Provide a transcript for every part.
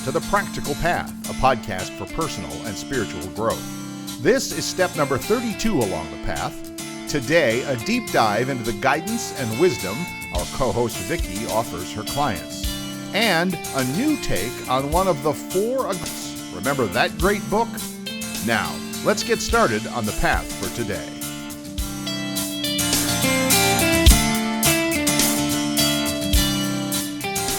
to The Practical Path, a podcast for personal and spiritual growth. This is step number 32 along the path. Today, a deep dive into the guidance and wisdom our co-host Vicki offers her clients. And a new take on one of the four... Remember that great book? Now, let's get started on the path for today.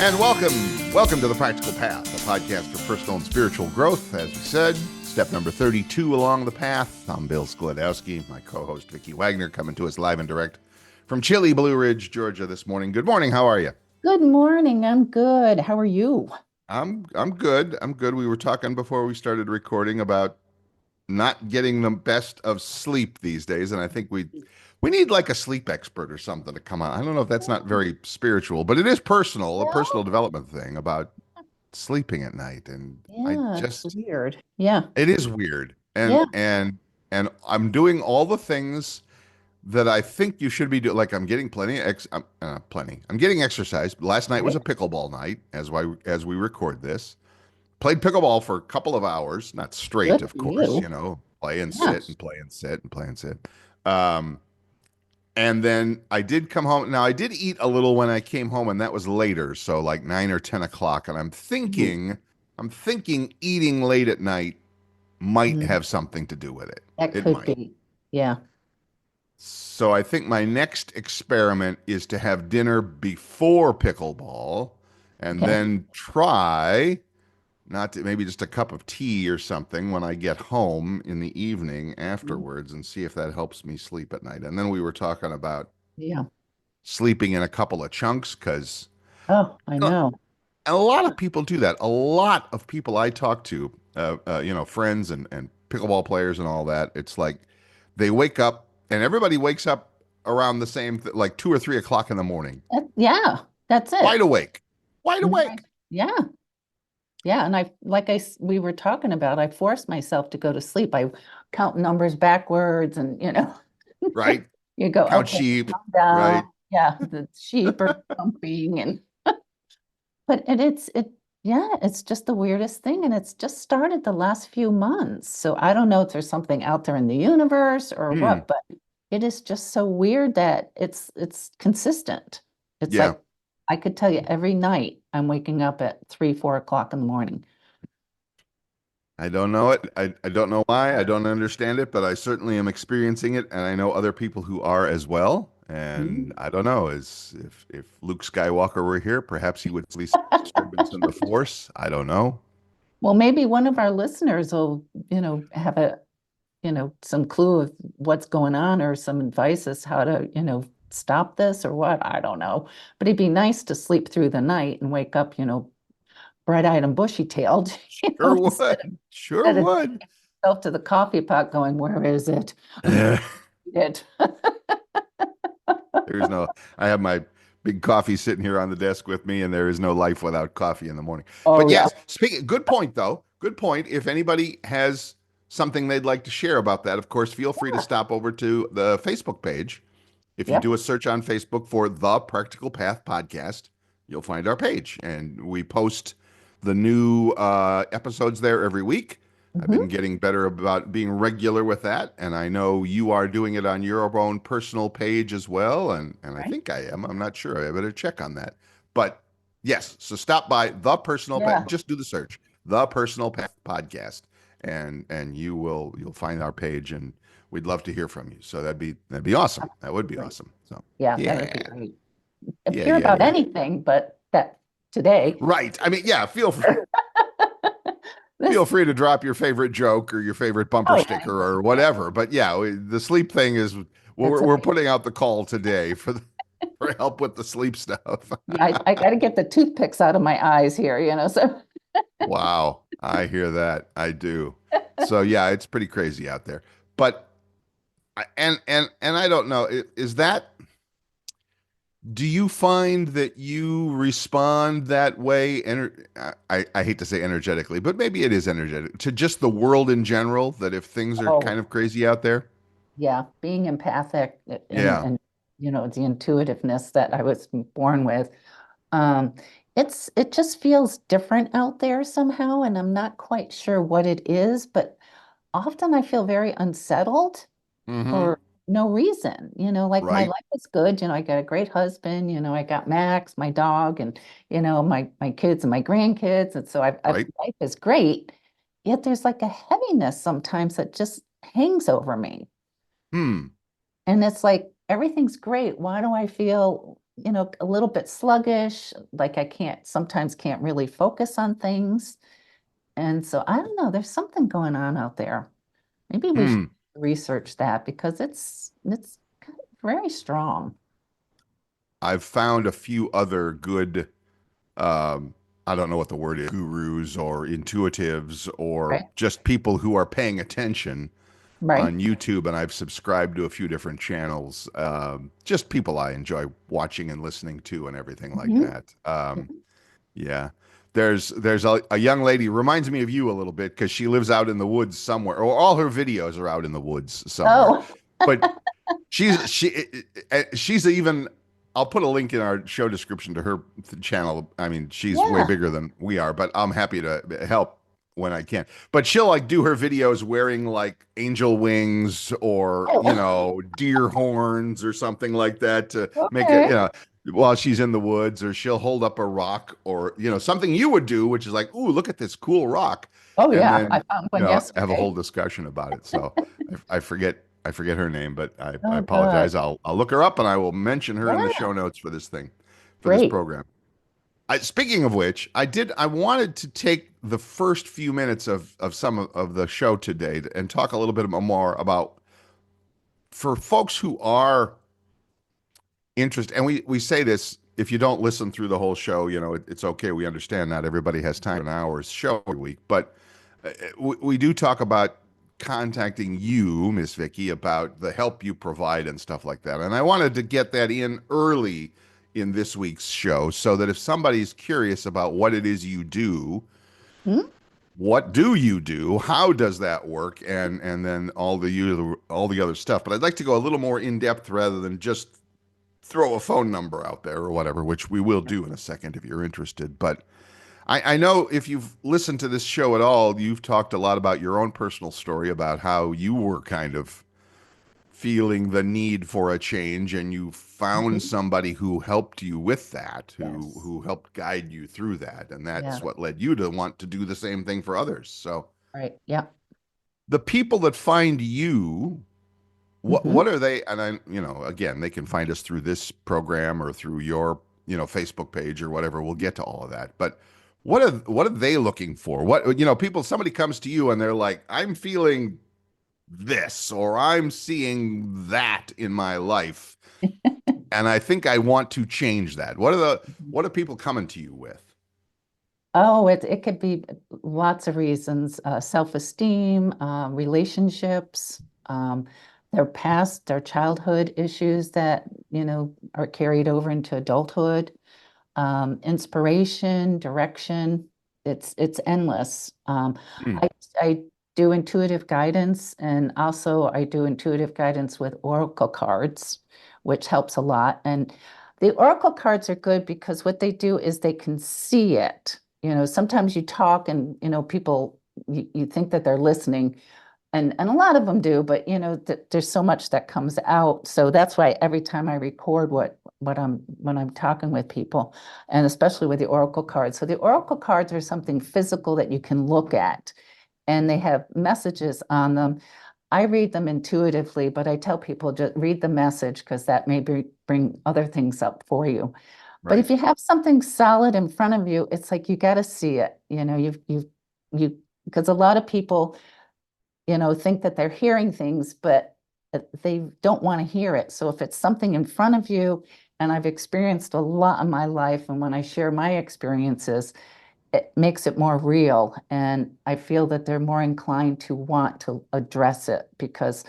And welcome to The Practical Path, a podcast for personal and spiritual growth. As we said, step number 32 along the path. I'm Bill Sklodowski, my co-host Vicki Wagoner, coming to us live and direct from chilly Blue Ridge, Georgia this morning. Good morning. How are you? Good morning. I'm good. How are you? I'm good. We were talking before we started recording about not getting the best of sleep these days, and I think we need like a sleep expert or something to come on. I don't know if that's not very spiritual, but it is personal, a personal development thing about sleeping at night. And it's weird. Yeah. It is weird. And I'm doing all the things that I think you should be doing. Like I'm getting I'm getting exercise. Last night was a pickleball night as we record this. Played pickleball for a couple of hours, not straight, Good of for course, you. play and sit and play and sit and play and sit. And then I did come home. Now I did eat a little when I came home, and that was later, so like 9 or 10 o'clock. And I'm thinking eating late at night might have something to do with it. That could be. Yeah. So I think my next experiment is to have dinner before pickleball, and then try not to, maybe just a cup of tea or something when I get home in the evening afterwards, and see if that helps me sleep at night. And then we were talking about sleeping in a couple of chunks because I know. a lot of people do that. A lot of people I talk to, friends and pickleball players and all that, it's like they wake up, and everybody wakes up around the same, like 2 or 3 o'clock in the morning. That's it. Wide awake. Yeah. Yeah, and we were talking about, I forced myself to go to sleep. I count numbers backwards, and Right. you go Count sheep. Calm down. Right. Yeah, the sheep are pumping, and it's just the weirdest thing, and it's just started the last few months. So I don't know if there's something out there in the universe or what, but it is just so weird that it's consistent. It's like I could tell you every night I'm waking up at 3, 4 o'clock in the morning. I don't know it. I don't know why. I don't understand it, but I certainly am experiencing it, and I know other people who are as well. And I don't know, if Luke Skywalker were here, perhaps he would at least disturbance in the Force. I don't know. Well, maybe one of our listeners will, have some clue of what's going on, or some advice as how to, stop this or what. I don't know. But it'd be nice to sleep through the night and wake up, bright-eyed and bushy-tailed. Sure would. Yourself to the coffee pot going, where is it? It. I have my big coffee sitting here on the desk with me, and there is no life without coffee in the morning. Good point, though. Good point. If anybody has something they'd like to share about that, of course, feel free to stop over to the Facebook page. If you do a search on Facebook for The Practical Path Podcast, you'll find our page, and we post the new episodes there every week. I've been getting better about being regular with that, and I know you are doing it on your own personal page as well, and I think I am. I'm not sure. I better check on that. But yes, so stop by The Personal Path. Just do the search, The Personal Path Podcast, and you'll find our page, and we'd love to hear from you. So that'd be awesome. That would be awesome. So that would be great. Hear about anything, but that today. Right. I mean, feel free. Feel free to drop your favorite joke or your favorite bumper sticker or whatever. But the sleep thing is we're putting out the call today for help with the sleep stuff. I got to get the toothpicks out of my eyes here, So. Wow, I hear that. I do. So it's pretty crazy out there. But and I don't know, is that? Do you find that you respond that way? I hate to say energetically, but maybe it is energetic to just the world in general, that if things are kind of crazy out there? Yeah, being empathic and the intuitiveness that I was born with. it just feels different out there somehow, and I'm not quite sure what it is, but often I feel very unsettled Hmm. for no reason. Like my Right. life is good. I got a great husband, I got Max, my dog, and my kids and my grandkids. And so Right. life is great. Yet there's like a heaviness sometimes that just hangs over me. Hmm. And it's like everything's great. Why do I feel, a little bit sluggish? Like I sometimes can't really focus on things. And so I don't know, there's something going on out there. Maybe we should Hmm. research that because it's very strong. I've found a few other good, um, I don't know what the word is, gurus or intuitives or Right. just people who are paying attention Right. on YouTube, and I've subscribed to a few different channels. Just people I enjoy watching and listening to, and everything like Mhm. that. Yeah, there's a young lady reminds me of you a little bit because she lives out in the woods somewhere, or all her videos are out in the woods somewhere. Oh, But she's even. I'll put a link in our show description to her channel. I mean, she's way yeah. bigger than we are, but I'm happy to help when I can. But she'll like do her videos wearing like angel wings or, Oh, deer horns or something like that to make it, okay. while she's in the woods, or she'll hold up a rock or, something you would do, which is like, ooh, look at this cool rock. Oh, And yeah. I then, found one have a whole yesterday. discussion about it. So I forget her name, but I Oh, God. apologize. I'll look her up and I will mention her in the Yeah. show notes for this thing, for this Great. program. Speaking of which, I wanted to take the first few minutes of some of the show today and talk a little bit more about, for folks who are interested, and we say this, if you don't listen through the whole show, it's okay. We understand not everybody has time for an hour's show every week, but we do talk about contacting you, Miss Vicky, about the help you provide and stuff like that. And I wanted to get that in early in this week's show so that if somebody's curious about what it is you do, Hmm? what do you do, how does that work, and then all the other stuff. But I'd like to go a little more in depth rather than just throw a phone number out there or whatever, which we will do in a second if you're interested. But I know if you've listened to this show at all, you've talked a lot about your own personal story about how you were kind of feeling the need for a change and you found Mhm. somebody who helped you with that, who Yes. who helped guide you through that, and Yeah. that's what led you to want to do the same thing for others. So Right. Yeah. the people that find you, what Hmm. are they? And again, they can find us through this program or through your, Facebook page or whatever. We'll get to all of that. But what are they looking for? People, somebody comes to you and they're like, I'm feeling this or I'm seeing that in my life, and I think I want to change that. What are people coming to you with? Oh, it could be lots of reasons. Self-esteem, relationships, their childhood issues that, are carried over into adulthood, inspiration, direction. It's endless. Hmm. I do intuitive guidance, and also I do intuitive guidance with oracle cards, which helps a lot. And the oracle cards are good because what they do is they can see it. Sometimes you talk and, people, you think that they're listening, and a lot of them do, but there's so much that comes out. So that's why every time I record what I'm when I'm talking with people, and especially with the oracle cards. So the oracle cards are something physical that you can look at, and they have messages on them. I read them intuitively, but I tell people just read the message because that may bring other things up for you. But Right. if you have something solid in front of you, it's like you got to see it. You because a lot of people think that they're hearing things, but they don't want to hear it. So if it's something in front of you, and I've experienced a lot in my life, and when I share my experiences, it makes it more real. And I feel that they're more inclined to want to address it because,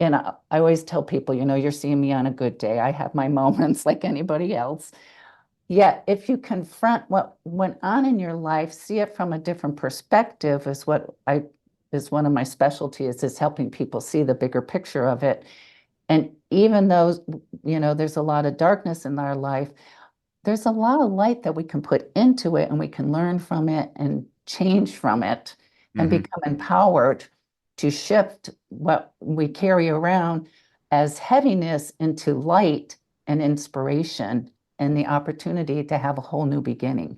I always tell people, you're seeing me on a good day. I have my moments like anybody else. Yet, if you confront what went on in your life, see it from a different perspective is one of my specialties is helping people see the bigger picture of it. And even though, there's a lot of darkness in our life, there's a lot of light that we can put into it and we can learn from it and change from it and Hmm. become empowered to shift what we carry around as heaviness into light and inspiration and the opportunity to have a whole new beginning.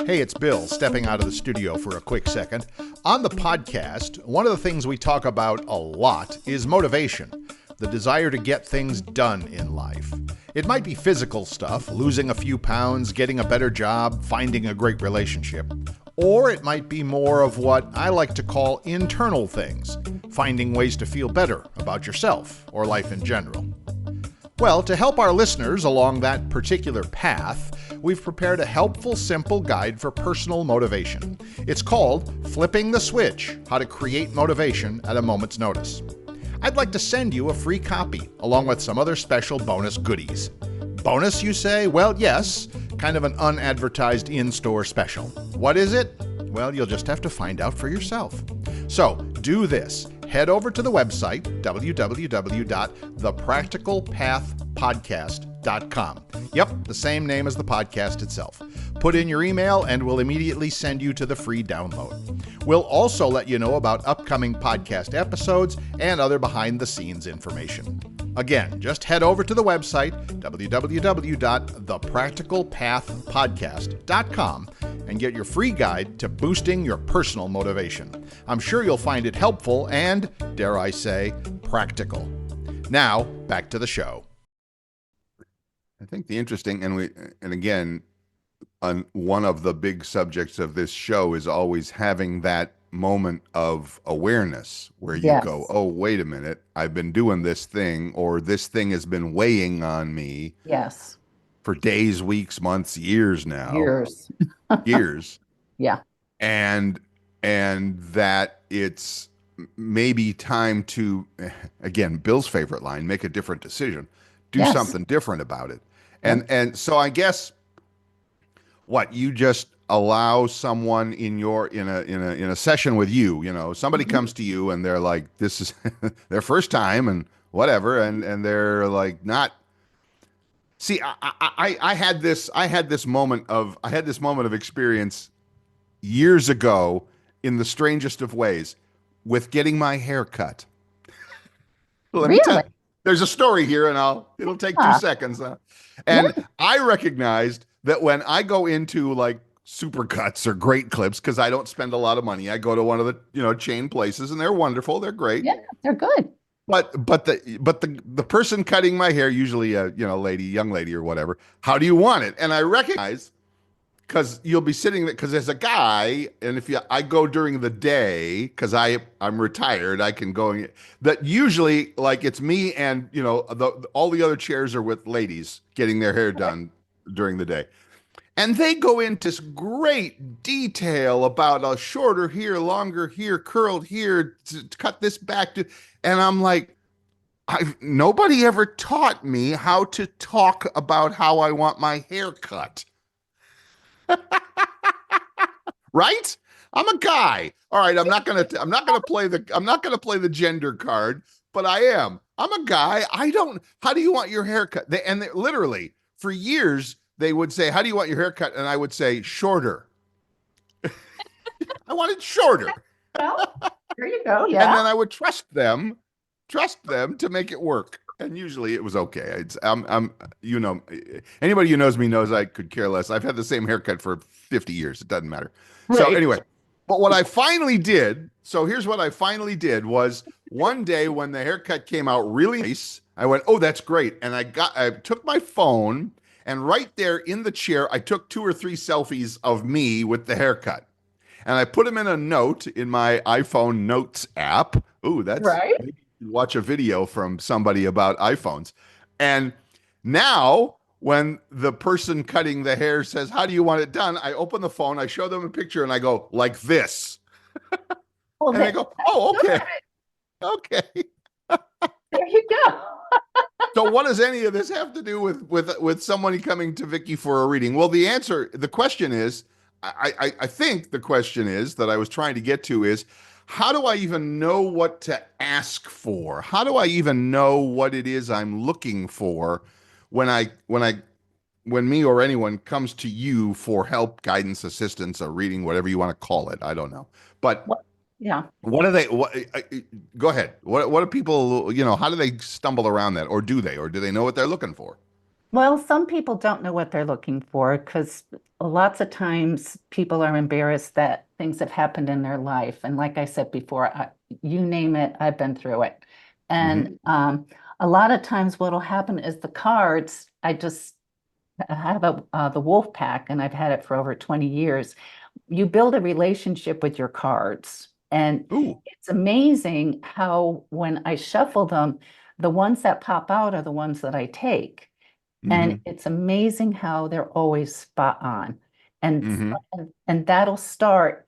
Hey, it's Bill stepping out of the studio for a quick second. On the podcast, one of the things we talk about a lot is motivation, the desire to get things done in life. It might be physical stuff, losing a few pounds, getting a better job, finding a great relationship. Or it might be more of what I like to call internal things, finding ways to feel better about yourself or life in general. Well, to help our listeners along that particular path, we've prepared a helpful, simple guide for personal motivation. It's called Flipping the Switch: How to Create Motivation at a Moment's Notice. I'd like to send you a free copy, along with some other special bonus goodies. Bonus, you say? Well, yes, kind of an unadvertised in-store special. What is it? Well, you'll just have to find out for yourself. So, do this. Head over to the website, www.thepracticalpathpodcast.com. Yep, the same name as the podcast itself. Put in your email and we'll immediately send you to the free download. We'll also let you know about upcoming podcast episodes and other behind-the-scenes information. Again, just head over to the website, www.thepracticalpathpodcast.com, and get your free guide to boosting your personal motivation. I'm sure you'll find it helpful and, dare I say, practical. Now, back to the show. I think the interesting, and again, one of the big subjects of this show is always having that moment of awareness where you Yes. go, oh, wait a minute, I've been doing this thing, or this thing has been weighing on me Yes. for days, weeks, months, years now, Years. years, Yeah. and that it's maybe time to, again, Bill's favorite line, make a different decision, do Yes. something different about it. Yep. And so I guess what you just allow someone in a session with you, somebody Mhm. comes to you and they're like, this is their first time and whatever, and they're like, not. See, I had this moment of experience years ago in the strangest of ways with getting my hair cut. Let me tell Really? you, there's a story here, and it'll take two Ah, seconds. yeah. And I recognized that when I go into like super cuts or great clips, because I don't spend a lot of money, I go to one of the chain places, and they're wonderful, they're great. Yeah. They're good. But the person cutting my hair, usually a young lady or whatever, how do you want it? And I recognize, because you'll be sitting there, because there's a guy, and I go during the day because I'm retired, I can go. That usually, like, it's me and all the other chairs are with ladies getting their hair done during the day, and they go into this great detail about a shorter here, longer here, curled here, to cut this back to, and I'm like, nobody ever taught me how to talk about how I want my hair cut. Right? I'm a guy. All right, I'm not gonna play the gender card, but I am. I'm a guy. How do you want your haircut? Literally for years they would say, how do you want your haircut? And I would say shorter. I want it shorter. Well, there you go. And Yeah. then I would trust them to make it work. And usually it was okay. Anybody who knows me knows I could care less. I've had the same haircut for 50 years. It doesn't matter. So Right. anyway, but what I finally did, so here's what I finally did was one day when the haircut came out really nice, I went, oh, that's great. And I took my phone, and right there in the chair, I took 2 or 3 selfies of me with the haircut. And I put them in a note in my iPhone Notes app. Ooh, Right. maybe you should watch a video from somebody about iPhones. And now when the person cutting the hair says, how do you want it done? I open the phone, I show them a picture, and I go, like this. Well, And they go, oh, okay. Okay. there you go. So what does any of this have to do with somebody coming to Vicki for a reading? Well, the question is, I think the question is that I was trying to get to is, how do I even know what to ask for? How do I even know what it is I'm looking for when when me or anyone comes to you for help, guidance, assistance, or reading, whatever you want to call it? I don't know. But What? Yeah. what are they? Go ahead. What do people? How do they stumble around that, or do they, know what they're looking for? Well, some people don't know what they're looking for because lots of times people are embarrassed that things have happened in their life. And like I said before, you name it, I've been through it. Hmm. And a lot of times what'll happen is the cards, I have the wolf pack and I've had it for over 20 years. You build a relationship with your cards. And Ooh. it's amazing how when I shuffle them, the ones that pop out are the ones that I take. And Hmm. it's amazing how they're always spot on. And Hmm. and that'll start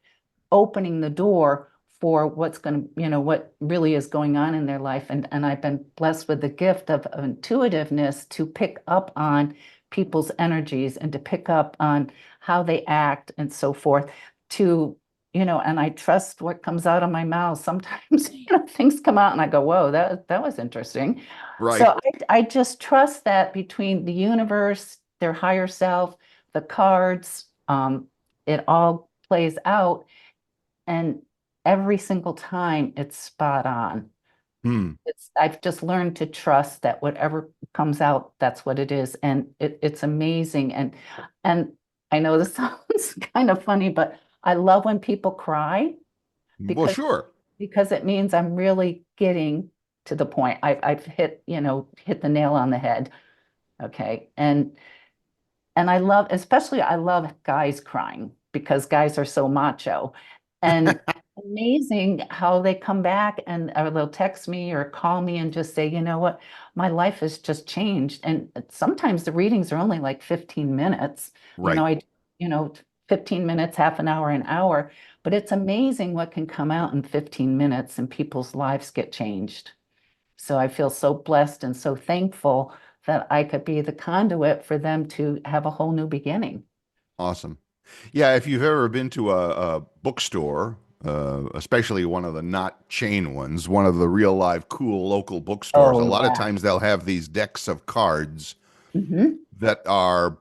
opening the door for what's going to, what really is going on in their life. And I've been blessed with the gift of intuitiveness to pick up on people's energies and to pick up on how they act and so forth to, and I trust what comes out of my mouth. Sometimes, things come out and I go, whoa, that was interesting. Right. So I just trust that between the universe, their higher self, the cards, it all plays out. And every single time it's spot on. Hmm. I've just learned to trust that whatever comes out, that's what it is. And it's amazing. And I know this sounds kind of funny, but I love when people cry Well, because sure. it means I'm really getting to the point. I've hit the nail on the head. Okay. And I love guys crying because guys are so macho. And amazing how they come back and or they'll text me or call me and just say, you know what, my life has just changed. And sometimes the readings are only like 15 minutes. You know, Right. I, you know, 15 minutes, half an hour, but it's amazing what can come out in 15 minutes and people's lives get changed. So I feel so blessed and so thankful that I could be the conduit for them to have a whole new beginning. Awesome. Yeah, if you've ever been to a bookstore, especially one of the not chain ones, one of the real live cool local bookstores, Oh, a lot of yeah. times they'll have these decks of cards Hmm. that are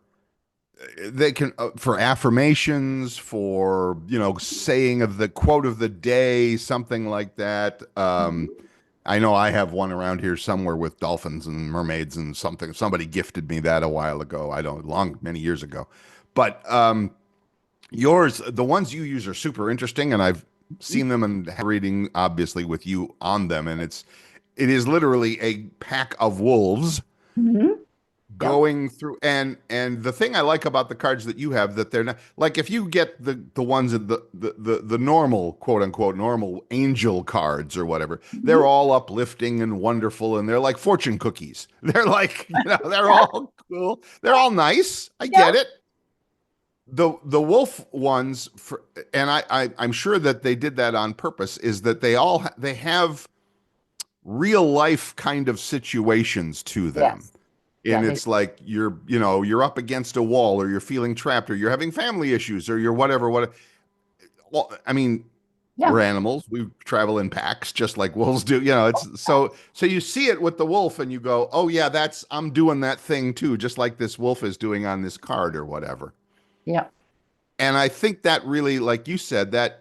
they can for affirmations, for saying of the quote of the day, something like that. Hmm. I know I have one around here somewhere with dolphins and mermaids and something. Somebody gifted me that a while ago. I don't long many years ago, but yours, the ones you use are super interesting, and I've seen them and reading obviously with you on them, and it is literally a pack of wolves Hmm. Yep. going through. And the thing I like about the cards that you have, that they're not like, if you get the ones in the normal, quote unquote, normal angel cards or whatever, they're Hmm. all uplifting and wonderful, and they're like fortune cookies. They're like, they're all cool, they're all nice, I get Yep. it. The wolf ones, and I'm sure that they did that on purpose, is that they have real life kind of situations to them, Yes. Yeah. and it's like you're up against a wall, or you're feeling trapped, or you're having family issues, or you're whatever. Well, I mean, Yeah. we're animals, we travel in packs just like wolves do. It's so you see it with the wolf and you go, oh yeah, I'm doing that thing too, just like this wolf is doing on this card or whatever. Yeah. And I think that really, like you said, that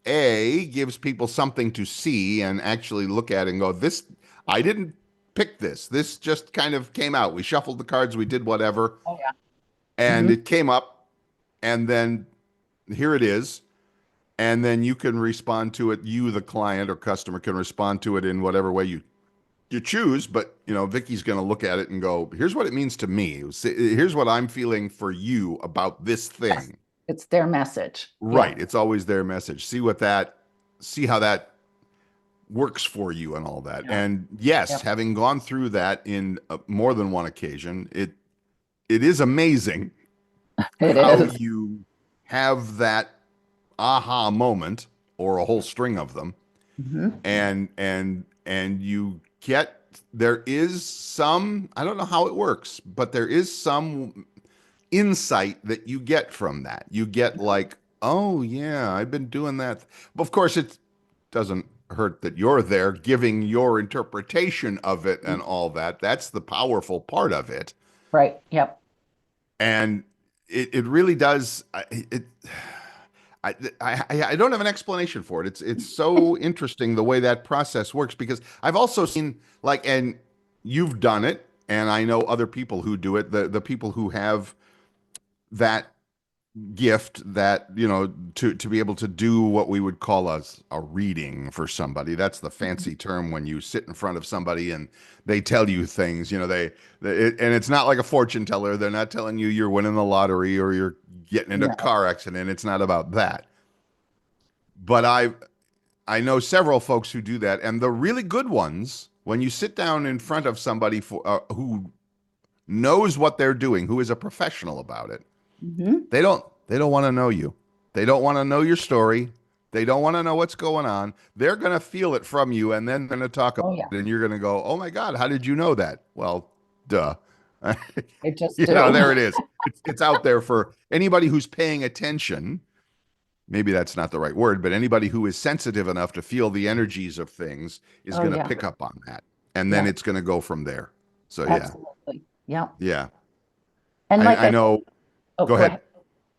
gives people something to see and actually look at and go, this, I didn't pick this. This just kind of came out. We shuffled the cards, we did whatever, Oh, yeah. and Hmm. it came up, and then here it is. And then you can respond to it. You, the client or customer, can respond to it in whatever way you choose. But Vicky's going to look at it and go, "Here's what it means to me. Here's what I'm feeling for you about this Yes. thing." It's their message. Yeah. Right. It's always their message. See how that works for you and all that. Yeah. And yes, Yep. having gone through that in more than one occasion, it is amazing It how is. you have that aha moment, or a whole string of them, Hmm. and you get, there is some, I don't know how it works, but there is some insight that you get from that. You get like, oh yeah, I've been doing that. But of course, doesn't hurt that you're there giving your interpretation of it Mm. and all that. That's the powerful part of it. Right. Yep. And it really does. I don't have an explanation for it. It's so interesting the way that process works, because I've also seen, like, and you've done it, and I know other people who do it. The people who have that gift, that, to be able to do what we would call a reading for somebody. That's the fancy term when you sit in front of somebody and they tell you things. And it's not like a fortune teller. They're not telling you you're winning the lottery or you're getting in a No. car accident. It's not about that. But I know several folks who do that, and the really good ones, when you sit down in front of somebody who knows what they're doing, who is a professional about it, Hmm. they don't want to know you. They don't want to know your story. They don't want to know what's going on. They're going to feel it from you, and then they're going to talk about Oh, yeah. it, and you're going to go, "Oh my God, how did you know that?" Well, duh. I just do. There it is. It's out there for anybody who's paying attention. Maybe that's not the right word, but anybody who is sensitive enough to feel the energies of things is Oh, going to yeah. pick up on that, and then Yeah. it's going to go from there. So yeah, Absolutely. Yeah. yeah. And like I I, know. oh, Go go ahead. ahead.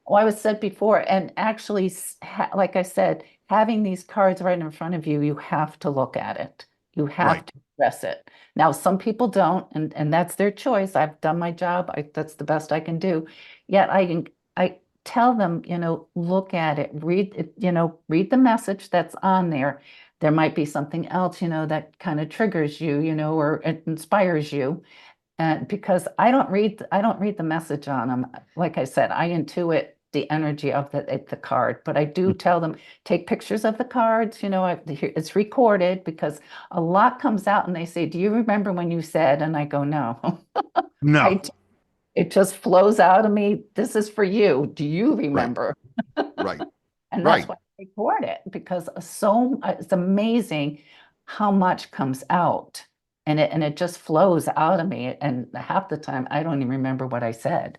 Well, I was said before, and actually, like I said, having these cards right in front of you, you have to look at it. You Right. have to address it. Now, some people don't, and that's their choice. I've done my job. That's the best I can do. Yet I tell them, look at it, read it, read the message that's on there. There might be something else, that kind of triggers you, or it inspires you. And because I don't read the message on them. Like I said, I intuit the energy of the card, but I do tell them take pictures of the cards. It's recorded, because a lot comes out and they say, "Do you remember when you said?" And I go, "No." No. I it just flows out of me. This is for you. Do you Right. remember? Right. And that's Right. why I record it, because it's amazing how much comes out, and it just flows out of me. And half the time I don't even remember what I said.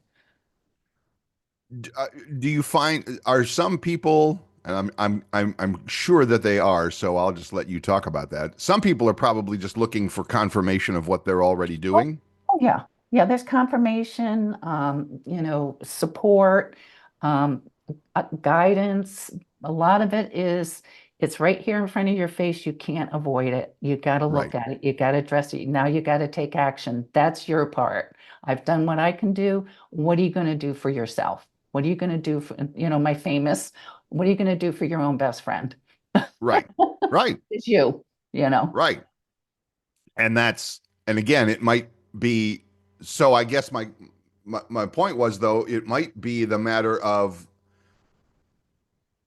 Do you find, are some people, and I'm sure that they are, so I'll just let you talk about that. Some people are probably just looking for confirmation of what they're already Oh, doing. oh, yeah. Yeah, there's confirmation, support, um, guidance. A lot of it is it's right here in front of your face. You can't avoid it. You got to Right. look at it. You got to address it. Now you got to take action. That's your part. I've done what I can do. What are you going to do for yourself? What are you going to do for, my famous, what are you going to do for your own best friend? Right. Right. It's you. Right. And again, it might be, so I guess my point was, though, it might be the matter of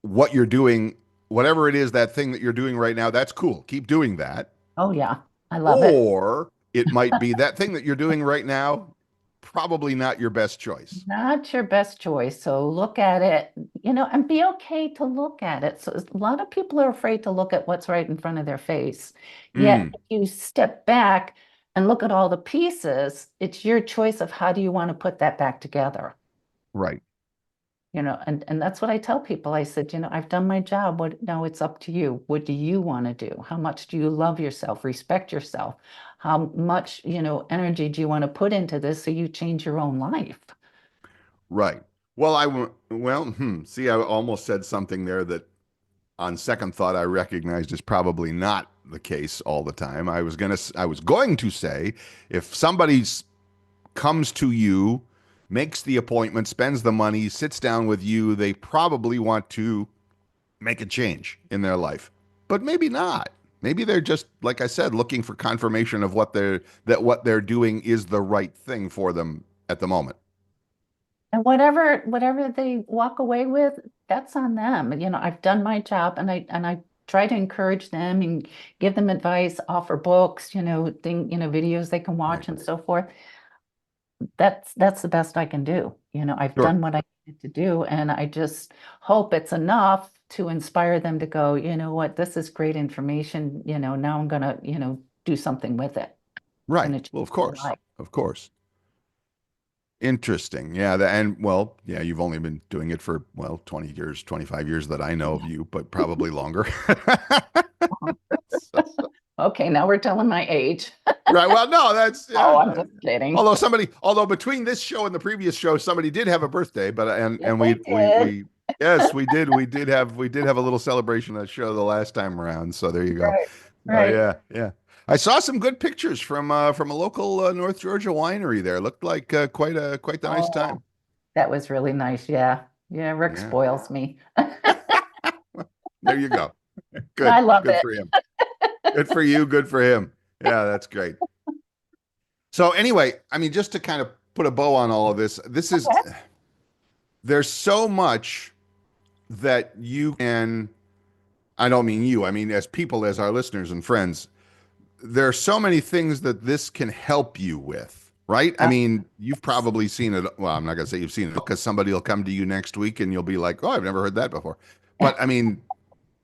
what you're doing, whatever it is, that thing that you're doing right now, that's cool. Keep doing that. Oh, yeah. I love it. Or it might be that thing that you're doing right now, probably not your best choice. Not your best choice. So look at it, and be okay to look at it. So a lot of people are afraid to look at what's right in front of their face. Yet Mm, if you step back and look at all the pieces, it's your choice of how do you want to put that back together. right. And that's what I tell people. I said, I've done my job. Now it's up to you. What do you want to do? How much do you love yourself, respect yourself? How much, energy do you want to put into this so you change your own life? Right. See, I almost said something there that on second thought I recognized is probably not the case all the time. I was going to say, if somebody comes to you, makes the appointment, spends the money, sits down with you, they probably want to make a change in their life. But maybe not. Maybe they're just, like I said, looking for confirmation of what they're doing is the right thing for them at the moment. And whatever they walk away with, that's on them. I've done my job, and I try to encourage them and give them advice, offer books, videos they can Right. watch and so forth. That's the best I can do. I've Sure. done what I needed to do, and I just hope it's enough to inspire them to go, you know what, this is great information. Now I'm gonna, do something with it. It's Right. gonna change Well, of their course. life. Of course. Interesting. Yeah. And well, yeah, you've only been doing it for, well, 20 years, 25 years that I know of you, but probably longer. Okay, now we're telling my age. Right. Well, no, that's Oh, I'm just kidding. although between this show and the previous show, somebody did have a birthday, but Yes, and I did. yes, we did have a little celebration of the show the last time around. So there you go. Right, Oh right. yeah, yeah. I saw some good pictures from a local North Georgia winery there. Looked like quite the nice Oh, time. that was really nice. Yeah. Yeah, Rick Yeah. spoils me. There you go. I Good. love Good it. for him. Good for you. Good for him. Yeah, that's great. So anyway, I mean, just to kind of put a bow on all of this, Okay. there's so much that you can, I don't mean you, I mean, as people, as our listeners and friends, there are so many things that this can help you with, right? I Uh, mean, you've probably seen it. Well, I'm not going to say you've seen it because somebody will come to you next week and you'll be like, oh, I've never heard that before. But I mean,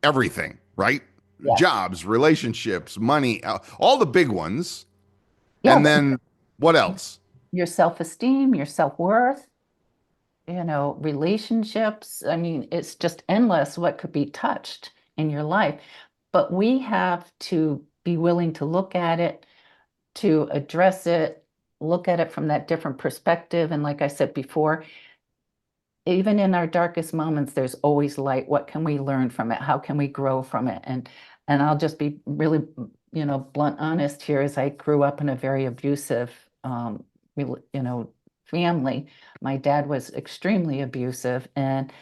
everything, right? yes. Jobs, relationships, money, all the big ones. And Yes. then what else? Your self-esteem, your self-worth, relationships. I mean, it's just endless what could be touched in your life. But we have to be willing to look at it, to address it, look at it from that different perspective. And like I said before, even in our darkest moments, there's always light. What can we learn from it? How can we grow from it? And I'll just be really, blunt honest here, as I grew up in a very abusive, rel- you know, family. My dad was extremely abusive, and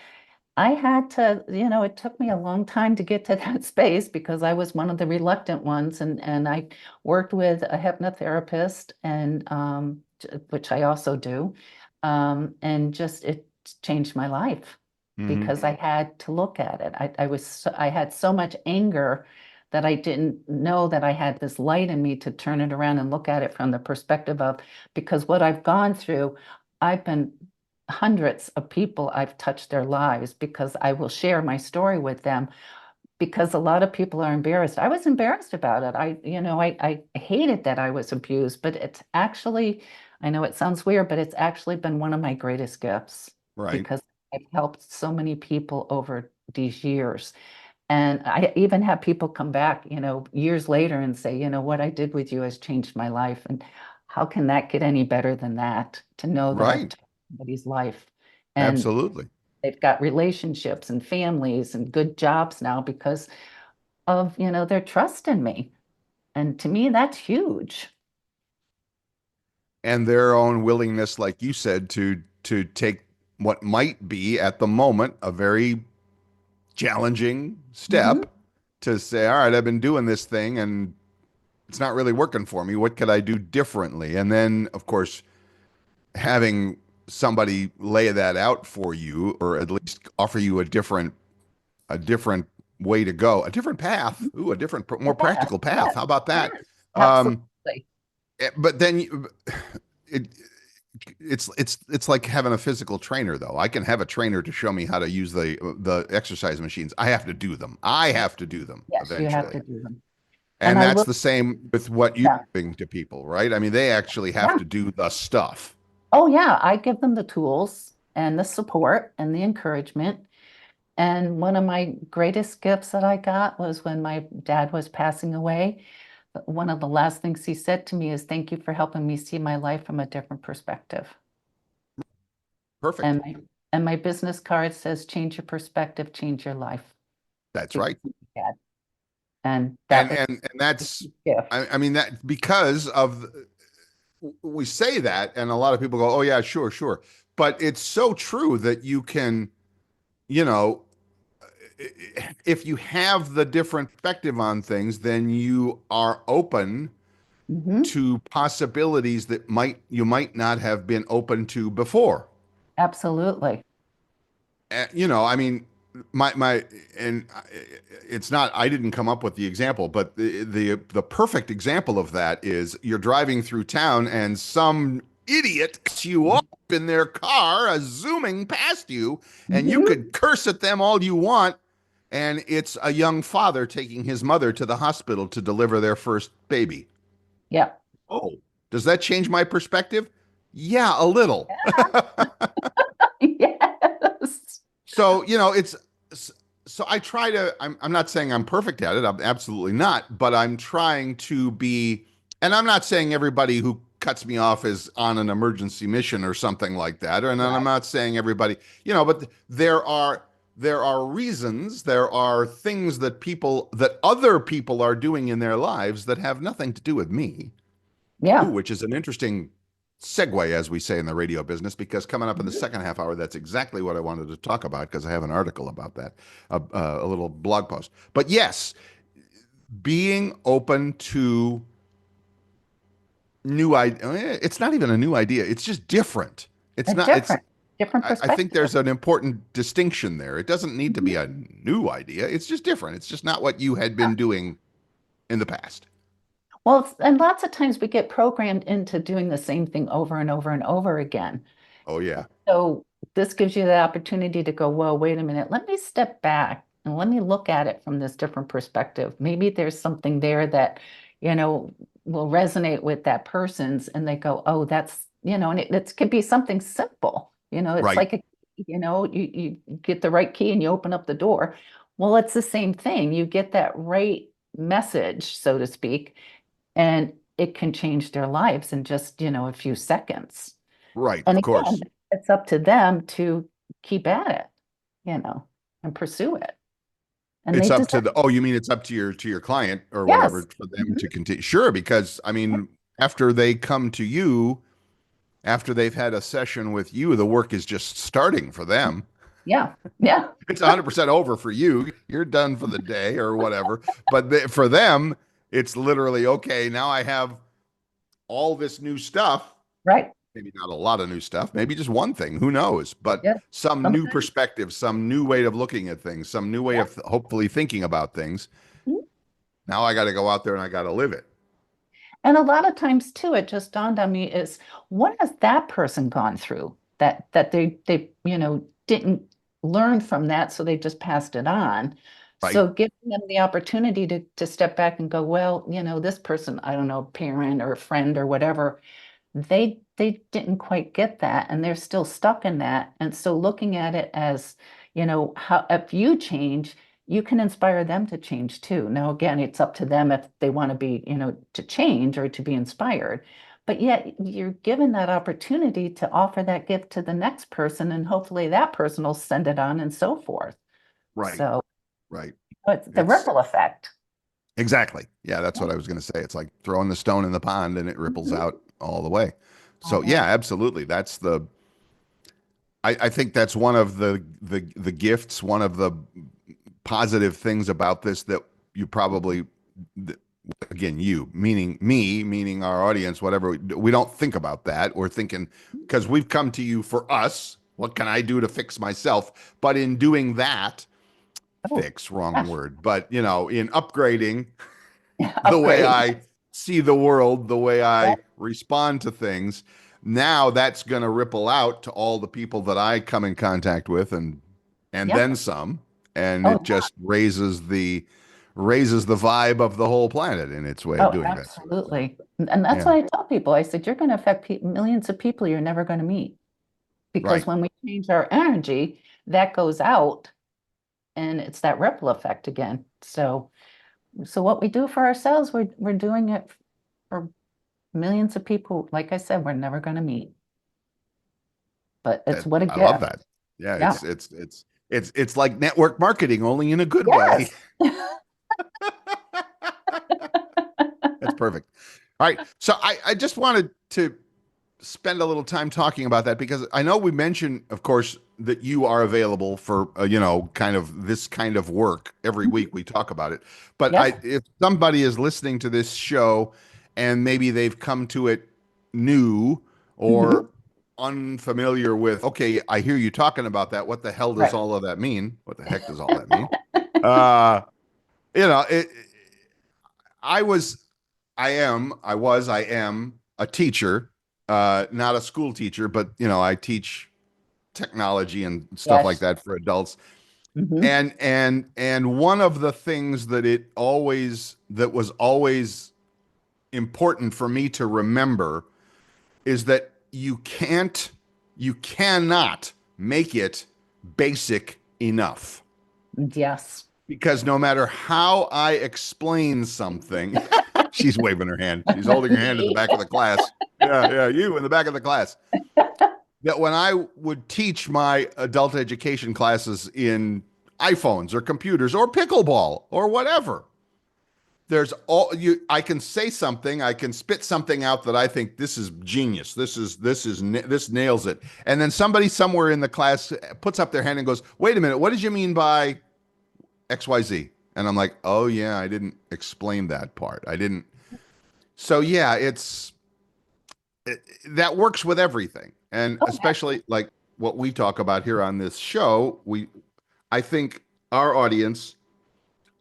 I had to, it took me a long time to get to that space because I was one of the reluctant ones, and I worked with a hypnotherapist, and which I also do, and just it changed my life Hmm. because I had to look at it. I had so much anger that I didn't know that I had this light in me to turn it around and look at it from the perspective of, because what I've gone through, I've been hundreds of people I've touched their lives because I will share my story with them because a lot of people are embarrassed. I was embarrassed about it. I hated that I was abused, but it's actually, I know it sounds weird, but it's actually been one of my greatest gifts Right. because I've helped so many people over these years. And I even have people come back, years later and say, what I did with you has changed my life. And how can that get any better than that? To know that I've Right. touched somebody's life. And Absolutely. they've got relationships and families and good jobs now because of, their trust in me. And to me, that's huge. And their own willingness, like you said, to take what might be at the moment a very challenging Mhm. step to say, all right, I've been doing this thing and it's not really working for me. What could I do differently? And then, of course, having somebody lay that out for you, or at least offer you a different way to go, a different path. Ooh, a different, more Yeah, practical path. yeah, How about that? yes, Um, absolutely. but then it, it's like having a physical trainer, though. I can have a trainer to show me how to use the exercise machines. I have to do them. I have to do them Yes, you have eventually. to do them. And And I that's will, the same with what you're yeah, doing to people, right? I mean, they actually have yeah. to do the stuff. Oh, yeah, I give them the tools and the support and the encouragement. And one of my greatest gifts that I got was when my dad was passing away. One of the last things he said to me is, "Thank you for helping me see my life from a different perspective." Perfect. And my business card says, "Change your perspective, change your life." That's Because right. of my dad. And that And was and a that's, huge gift. I mean, that because of, we say that and a lot of people go, oh yeah, sure, sure. But it's so true that you can, you know, if you have the different perspective on things, then you are open Mhm. to possibilities that you might not have been open to before. Absolutely. I mean, my and it's not, I didn't come up with the example, but the perfect example of that is you're driving through town and some idiot cuts you off in their car, zooming past you, and you Mhm. could curse at them all you want, and it's a young father taking his mother to the hospital to deliver their first baby. Yeah. Oh, does that change my perspective? Yeah, a little. Yes. So, so I try to, I'm not saying I'm perfect at it. I'm absolutely not, but I'm trying to be, and I'm not saying everybody who cuts me off is on an emergency mission or something like that. And I'm Right. not saying everybody, but there are reasons, there are things that other people are doing in their lives that have nothing to do with me. Ooh, Yeah. which is an interesting segue, as we say in the radio business, because coming up in the Mhm. second half hour, that's exactly what I wanted to talk about because I have an article about that, a little blog post. But yes, being open to new idea. It's not even a new idea. It's just different. It's A not. It's. different I think perspective. there's an important distinction there. It doesn't need to Mhm. be a new idea. It's just different. It's just not what you had been doing in the past. Well, and lots of times we get programmed into doing the same thing over and over and over again. Oh yeah. So this gives you the opportunity to go, well, wait a minute, let me step back and let me look at it from this different perspective. Maybe there's something there that, will resonate with that person's, and they go, oh, and it could be something simple. It's Right. like you get the right key and you open up the door. Well, it's the same thing. You get that right message, so to speak, and it can change their lives in just, a few seconds. Right. And Of again, course. it's up to them to keep at it, you know, and pursue it. And It's they up deserve, to the, oh, you mean it's up to your client or whatever yes. for them Mhm. to continue. Sure, because I mean, after they come to you, after they've had a session with you, the work is just starting for them. Yeah. Yeah. It's 100% over for you. You're done for the day or whatever. But for them, it's literally, okay, now I have all this new stuff. Right. Maybe not a lot of new stuff, maybe just one thing, who knows? But Yeah. some new Sometimes. perspective, some new way of looking at things, some new way Yeah. of hopefully thinking about things. Mhm. Now I got to go out there and I got to live it. And a lot of times too, it just dawned on me is what has that person gone through that they didn't learn from that, so they just passed it on. Right. So giving them the opportunity to step back and go, well, this person, I don't know, parent or friend or whatever, they didn't quite get that and they're still stuck in that. And so looking at it as, how if you change, you can inspire them to change too. Now, again, it's up to them if they want to be, to change or to be inspired. But yet you're given that opportunity to offer that gift to the next person, and hopefully that person will send it on and so forth. Right. So Right. it's the It's ripple effect. exactly. Yeah, that's what I was going to say. It's like throwing the stone in the pond and it ripples Mhm. out all the way. All So right. yeah, absolutely. I think that's one of the gifts, one of the positive things about this that you probably, again, you, meaning me, meaning our audience, whatever, we don't think about that. We're thinking, because we've come to you for us. What can I do to fix myself? But in doing that, Oh, fix, wrong yeah. word, but in upgrading the way Upgrade. I see the world, the way Yeah. I respond to things, now that's going to ripple out to all the people that I come in contact with and Yeah. then some, and Oh, it just raises the vibe of the whole planet in its way of oh, doing that sort of thing. absolutely. And that's Yeah, what I tell people. I said, you're going to affect millions of people you're never going to meet because right. when we change our energy, that goes out and it's that ripple effect again. So what we do for ourselves, we're doing it for millions of people. Like I said, we're never going to meet, but it's what a I love gift. that. Yeah, Yeah. it's like network marketing, only in a good way. Yes. That's perfect. All right. So I just wanted to spend a little time talking about that because I know we mentioned, of course, that you are available for, kind of this kind of work every Mhm. week. We talk about it. But Yes. if somebody is listening to this show and maybe they've come to it new or Hmm. unfamiliar with, okay, I hear you talking about that. What the hell does Right. all of that mean? What the heck does all that mean? Uh, it I was, I am a teacher, not a school teacher, but I teach technology and stuff like Yes. that for adults. Hmm. And one of the things that was always important for me to remember is that you cannot make it basic enough. Yes. because no matter how I explain something, she's waving her hand. She's holding her hand to the Me. back of the class. Yeah, you in the back of the class. That when I would teach my adult education classes in iPhones or computers or pickleball or whatever, there's all you I can say something, I can spit something out that I think this is genius. This nails it. And then somebody somewhere in the class puts up their hand and goes, "Wait a minute, what did you mean by XYZ?" And I'm like, "Oh yeah, I didn't explain that part. I didn't." So yeah, that works with everything. And Oh, yeah. especially like what we talk about here on this show, I think our audience,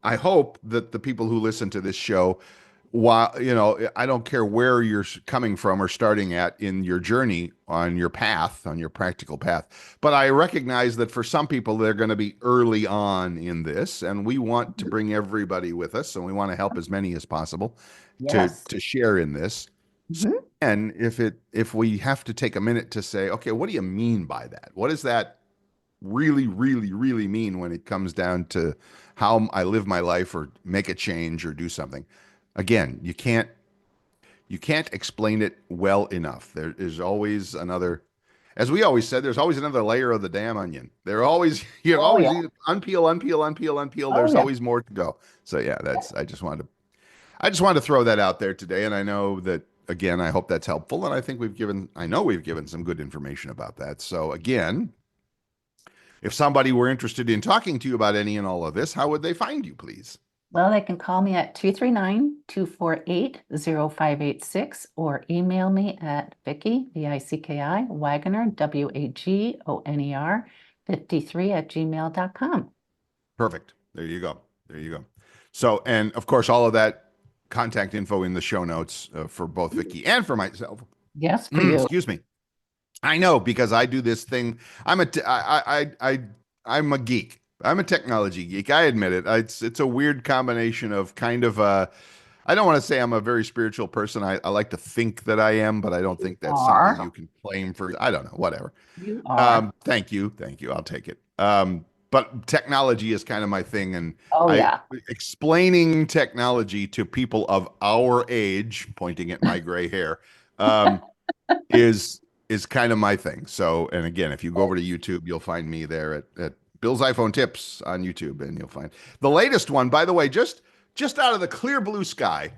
I hope that the people who listen to this show, while I don't care where you're coming from or starting at in your journey on your path, on your practical path, but I recognize that for some people they're going to be early on in this, and we want to bring everybody with us, and we want to help as many as possible to Yes. share in this. So, Mhm. and if we have to take a minute to say, okay, what do you mean by that? What does that really, really, really mean when it comes down to how I live my life or make a change or do something? Again, you can't explain it well enough. There is always another, as we always said, there's always another layer of the damn onion. There always you Oh, always yeah. unpeel, unpeel, unpeel, unpeel. Oh, There's yeah. always more to go. So yeah, that's I just wanted to throw that out there today, and I know that again, I hope that's helpful, and I know we've given some good information about that. So again, if somebody were interested in talking to you about any and all of this, how would they find you, please? Well, they can call me at 239-248-0586 or email me at Vicki, Vicki Wagoner, Wagoner, 53 @gmail.com. Perfect. There you go. There you go. So, and of course, all of that contact info in the show notes for both Vicky and for myself. Yes, for you. Excuse me. I know because I do this thing. I'm a geek. I'm a technology geek. I admit it. It's a weird combination of kind of I don't want to say I'm a very spiritual person. I like to think that I am, but I don't think that's something Are. you can claim for. I don't know. Whatever. You are. Thank you. Thank you. I'll take it. But technology is kind of my thing, and Oh, I yeah. explaining technology to people of our age, pointing at my gray hair, is kind of my thing. So, and again, if you go over to YouTube, you'll find me there at Bill's iPhone Tips on YouTube, and you'll find the latest one. By the way, just out of the clear blue sky,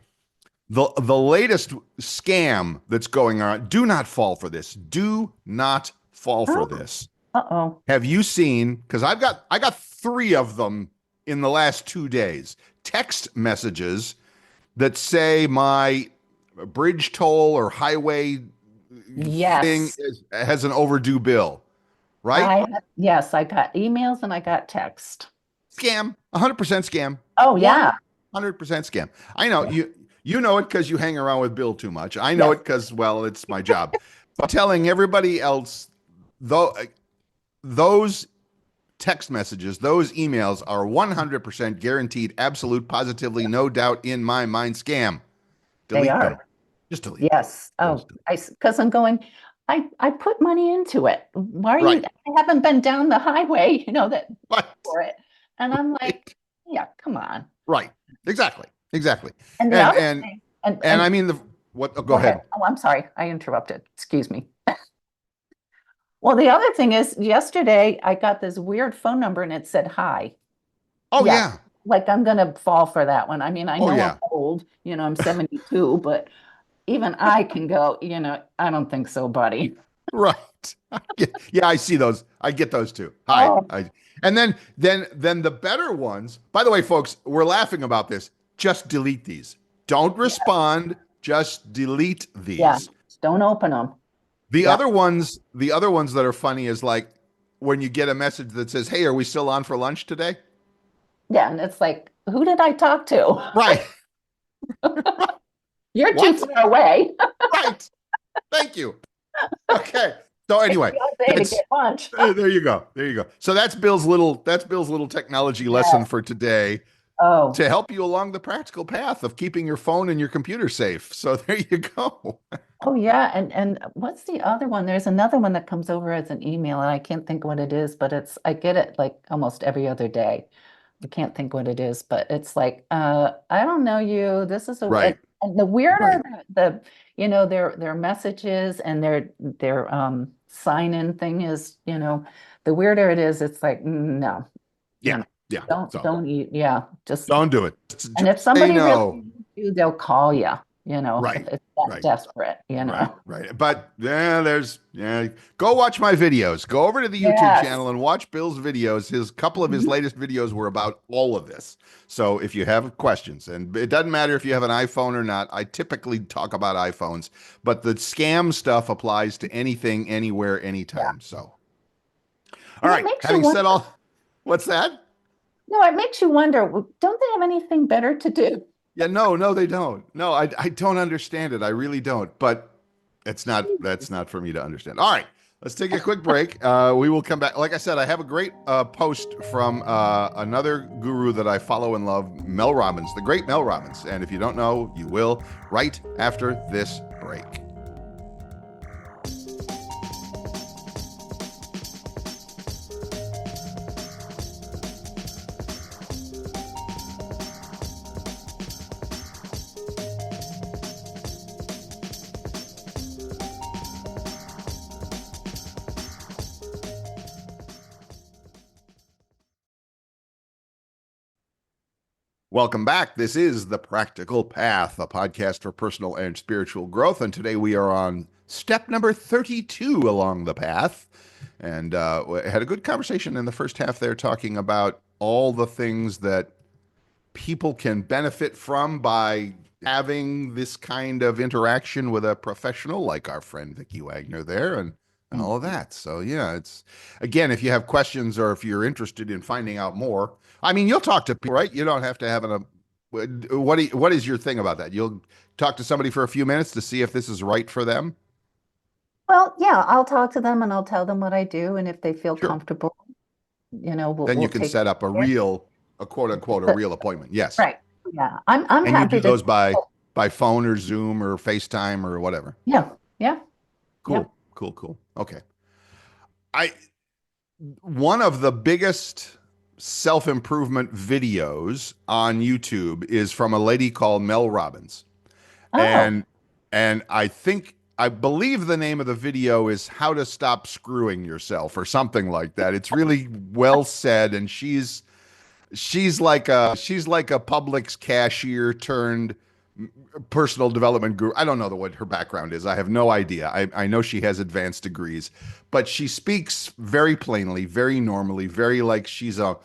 the latest scam that's going on. Do not fall for this. Do not fall for Oh, this. uh-oh. Have you seen? Because I got 3 of them in the last 2 days. Text messages that say my bridge toll or highway thing Yes. has an overdue bill, right? Yes, I got emails and I got text. Scam, 100% scam, Oh, yeah. 100% scam. I know you know it because you hang around with Bill too much. I know Yes. it because, well, it's my job. But telling everybody else, though, those text messages, those emails are 100% guaranteed, absolute, positively, no doubt in my mind scam. They Delete them. are. Just delete them. Yes. Oh, because I'm going, I put money into it. Why are you, Right. I haven't been down the highway, that Right. for it. And I'm like, yeah, come on. Right. Exactly. Exactly. And the And other and thing, and I mean what? Oh, go ahead. Oh, I'm sorry. I interrupted. Excuse me. Well, the other thing is yesterday I got this weird phone number and it said hi. Oh Yeah, yeah. like I'm gonna fall for that one. I mean, I Oh know I'm yeah. old, I'm 72, but even I can go, I don't think so, buddy. Right. Yeah, I see those. I get those too. Hi. Oh, And then the better ones. By the way, folks, we're laughing about this. Just delete these. Don't yeah, respond. Just delete yeah. these. Don't open them. The Yeah, other ones, the other ones that are funny is like when you get a message that says, "Hey, are we still on for lunch today?" yeah. And it's like, who did I talk to? Right. You're too What? far away. Right. Thank you. Okay. So Take anyway, me all day to that's get lunch. there you go. There you go. So that's Bill's little technology lesson Yes. for today Oh, to help you along the practical path of keeping your phone and your computer safe. So there you go. Oh yeah, and what's the other one? There's another one that comes over as an email, and I can't think what it is, but I get it like almost every other day. I can't think what it is, but it's like, I don't know you. This is a Right. and the weirder Right. their messages and their sign in thing is, the weirder it is, it's like, no, Yeah. no, Yeah. don't So don't eat. Yeah, just don't do it. and if Just say somebody really no. needs you, they'll call you, if Right. it's that Right. desperate. Right. But yeah, go watch my videos. Go over to the YouTube Yes. channel and watch Bill's videos. His couple of his Mhm. latest videos were about all of this. So if you have questions, and it doesn't matter if you have an iPhone or not, I typically talk about iPhones, but the scam stuff applies to anything, anywhere, Yeah. anytime. So, all And it right. makes you Having wonder. said all, what's that? No, it makes you wonder, don't they have anything better to do? Yeah, no, they don't. No, I don't understand it. I really don't. But that's not for me to understand. All right, let's take a quick break. We will come back. Like I said, I have a great post from another guru that I follow and love, Mel Robbins, the great Mel Robbins. And if you don't know, you will right after this break. Welcome back. This is The Practical Path, a podcast for personal and spiritual growth. And today we are on step number 32 along the path. And we had a good conversation in the first half there talking about all the things that people can benefit from by having this kind of interaction with a professional like our friend Vicki Wagoner there and all of that. So yeah, it's again, if you have questions or if you're interested in finding out more, I mean, you'll talk to people, right? You don't have to have what is your thing about that? You'll talk to somebody for a few minutes to see if this is right for them. Well, yeah, I'll talk to them and I'll tell them what I do, and if they feel Sure. comfortable, we'll Then you we'll can take set up it a quote unquote, a there. real appointment. Yes. Right. Yeah. I'm And you happy do to. those by phone or Zoom or FaceTime or whatever. Yeah. Yeah. Yeah. Cool. Okay. I One of the biggest self-improvement videos on YouTube is from a lady called Mel Robbins. Oh, And I believe the name of the video is How to Stop Screwing Yourself or something like that. It's really well said, and she's like a Publix cashier turned personal development guru. I don't know what her background is. I have no idea. I know she has advanced degrees, but she speaks very plainly, very normally, very like she's a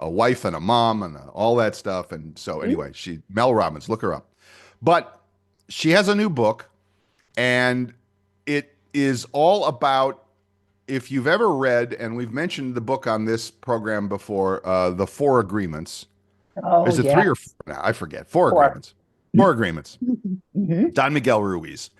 wife and a mom and all that stuff. And so anyway, Mel Robbins, look her up. But she has a new book, and it is all about, if you've ever read, and we've mentioned the book on this program before, the Four Agreements. oh Is it yeah. three or four now? I forget. Four Four. agreements. Four agreements. Hmm. Don Miguel Ruiz.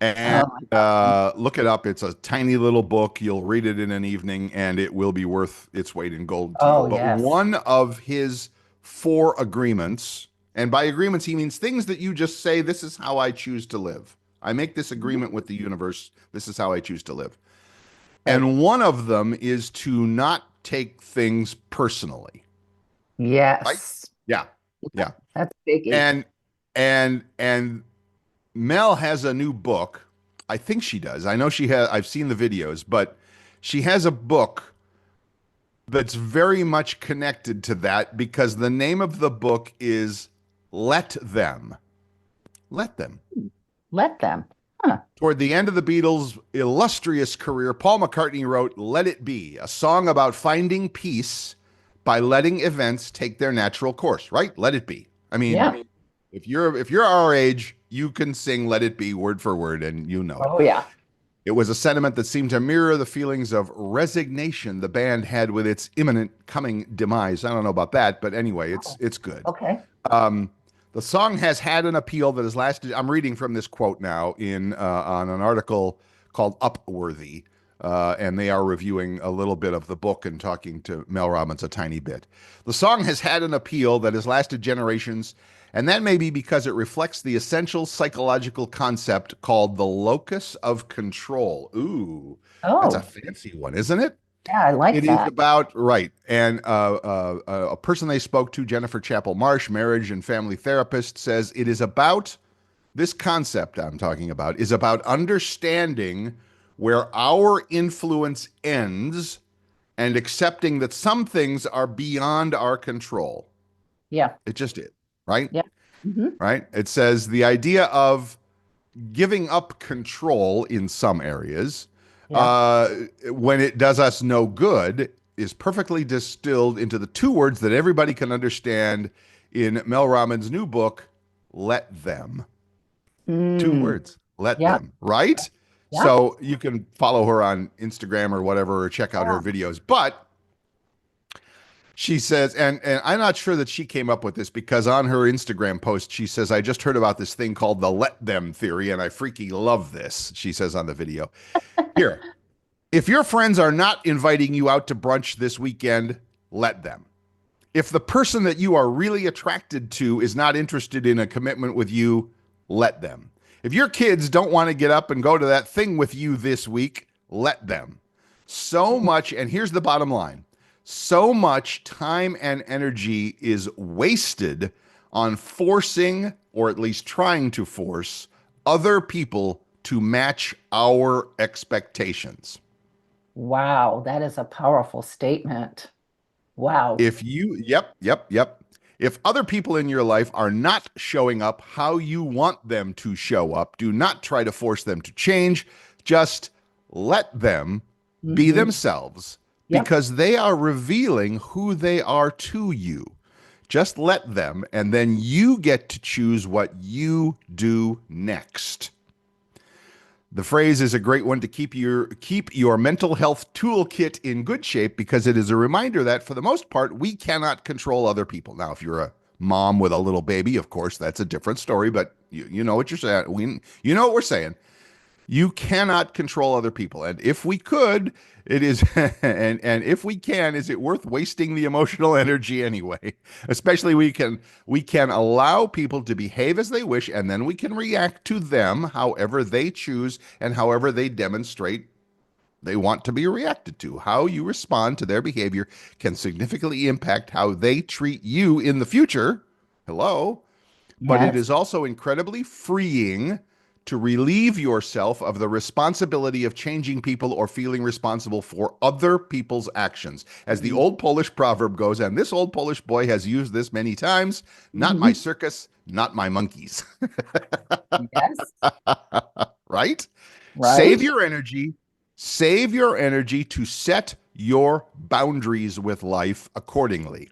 And Oh my God. look it up. It's a tiny little book. You'll read it in an evening, and it will be worth its weight in gold to you. Oh But yes. one of his four agreements, and by agreements, he means things that you just say, this is how I choose to live. I make this Mhm. agreement with the universe. This is how I choose to live. Right. And one of them is to not take things personally, right? Yes. Yeah. Yeah. That's biggie. And and Mel has a new book. I think she does. I know she has. I've seen the videos, but she has a book that's very much connected to that because the name of the book is Let Them. Let Them. Let them. Huh. Toward the end of the Beatles' illustrious career, Paul McCartney wrote Let It Be, a song about finding peace by letting events take their natural course, right? Let it be. I mean, Yeah. if you're our age, you can sing Let It Be word for word and you know it. Oh yeah. It was a sentiment that seemed to mirror the feelings of resignation the band had with its imminent coming demise. I don't know about that, but anyway, it's good. Okay. Um, the song has had an appeal that has lasted. I'm reading from this quote now in on an article called Upworthy, and they are reviewing a little bit of the book and talking to Mel Robbins a tiny bit. The song has had an appeal that has lasted generations And that may be because it reflects the essential psychological concept called the locus of control. Ooh, that's a Oh, fancy one, isn't it? yeah, I like It is that. about, right. And a person they spoke to, Jennifer Chappell Marsh, marriage and family therapist, says it is about this concept I'm talking about is about understanding where our influence ends and accepting that some things are beyond our control. Yeah, It just is, right? yeah. Hmm. Right? It says the idea of giving up control in some areas Yeah. uh, when it does us no good is perfectly distilled into the two words that everybody can understand in Mel Robbins' new book, Let Them. Two Mm, words, let yeah, them, right? yeah, So you can follow her on Instagram or whatever, or check out her yeah. videos. But she says, and I'm not sure that she came up with this because on her Instagram post, she says, I just heard about this thing called the let them theory, and I freaky love this, she says on the video. Here, if your friends are not inviting you out to brunch this weekend, let them. If the person that you are really attracted to is not interested in a commitment with you, let them. If your kids don't want to get up and go to that thing with you this week, let them. So much, and here's the bottom line, so much time and energy is wasted on forcing, or at least trying to force, other people to match our expectations. Wow, that is a powerful statement. Wow. If you, yep. If other people in your life are not showing up how you want them to show up, do not try to force them to change. Just let them be Hmm. themselves Yep. because they are revealing who they are to you. Just let them, and then you get to choose what you do next. The phrase is a great one to keep your mental health toolkit in good shape because it is a reminder that for the most part we cannot control other people. Now, if you're a mom with a little baby, of course that's a different story, but you know what you're saying. You know what we're saying. You cannot control other people. And if we could, it is and if we can, is it worth wasting the emotional energy anyway? Especially we can allow people to behave as they wish, and then we can react to them however they choose and however they demonstrate they want to be reacted to. How you respond to their behavior can significantly impact how they treat you in the future. Hello, but it Yes. is also incredibly freeing to relieve yourself of the responsibility of changing people or feeling responsible for other people's actions. As the old Polish proverb goes, and this old Polish boy has used this many times, not my Hmm. circus, not my monkeys. Yes. Right? Save Right. your energy. Save your energy to set your boundaries with life accordingly.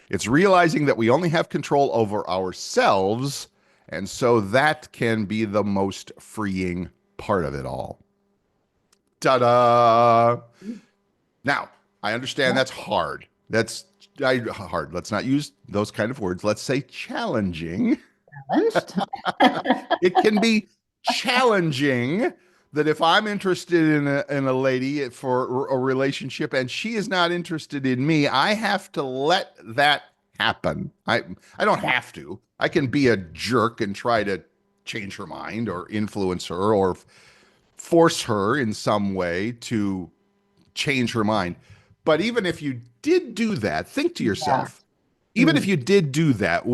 It's realizing that we only have control over ourselves, and so that can be the most freeing part of it all. Ta-da! Now, I understand Yeah. that's hard. Hard. Let's not use those kind of words. Let's say challenging. Challenged. It can be challenging that if I'm interested in a lady for a relationship and she is not interested in me, I have to let that happen. I don't Yeah. have to. I can be a jerk and try to change her mind or influence her or force her in some way to change her mind. But even if you did do that, think to Yeah. yourself, even if Mm, you did do that,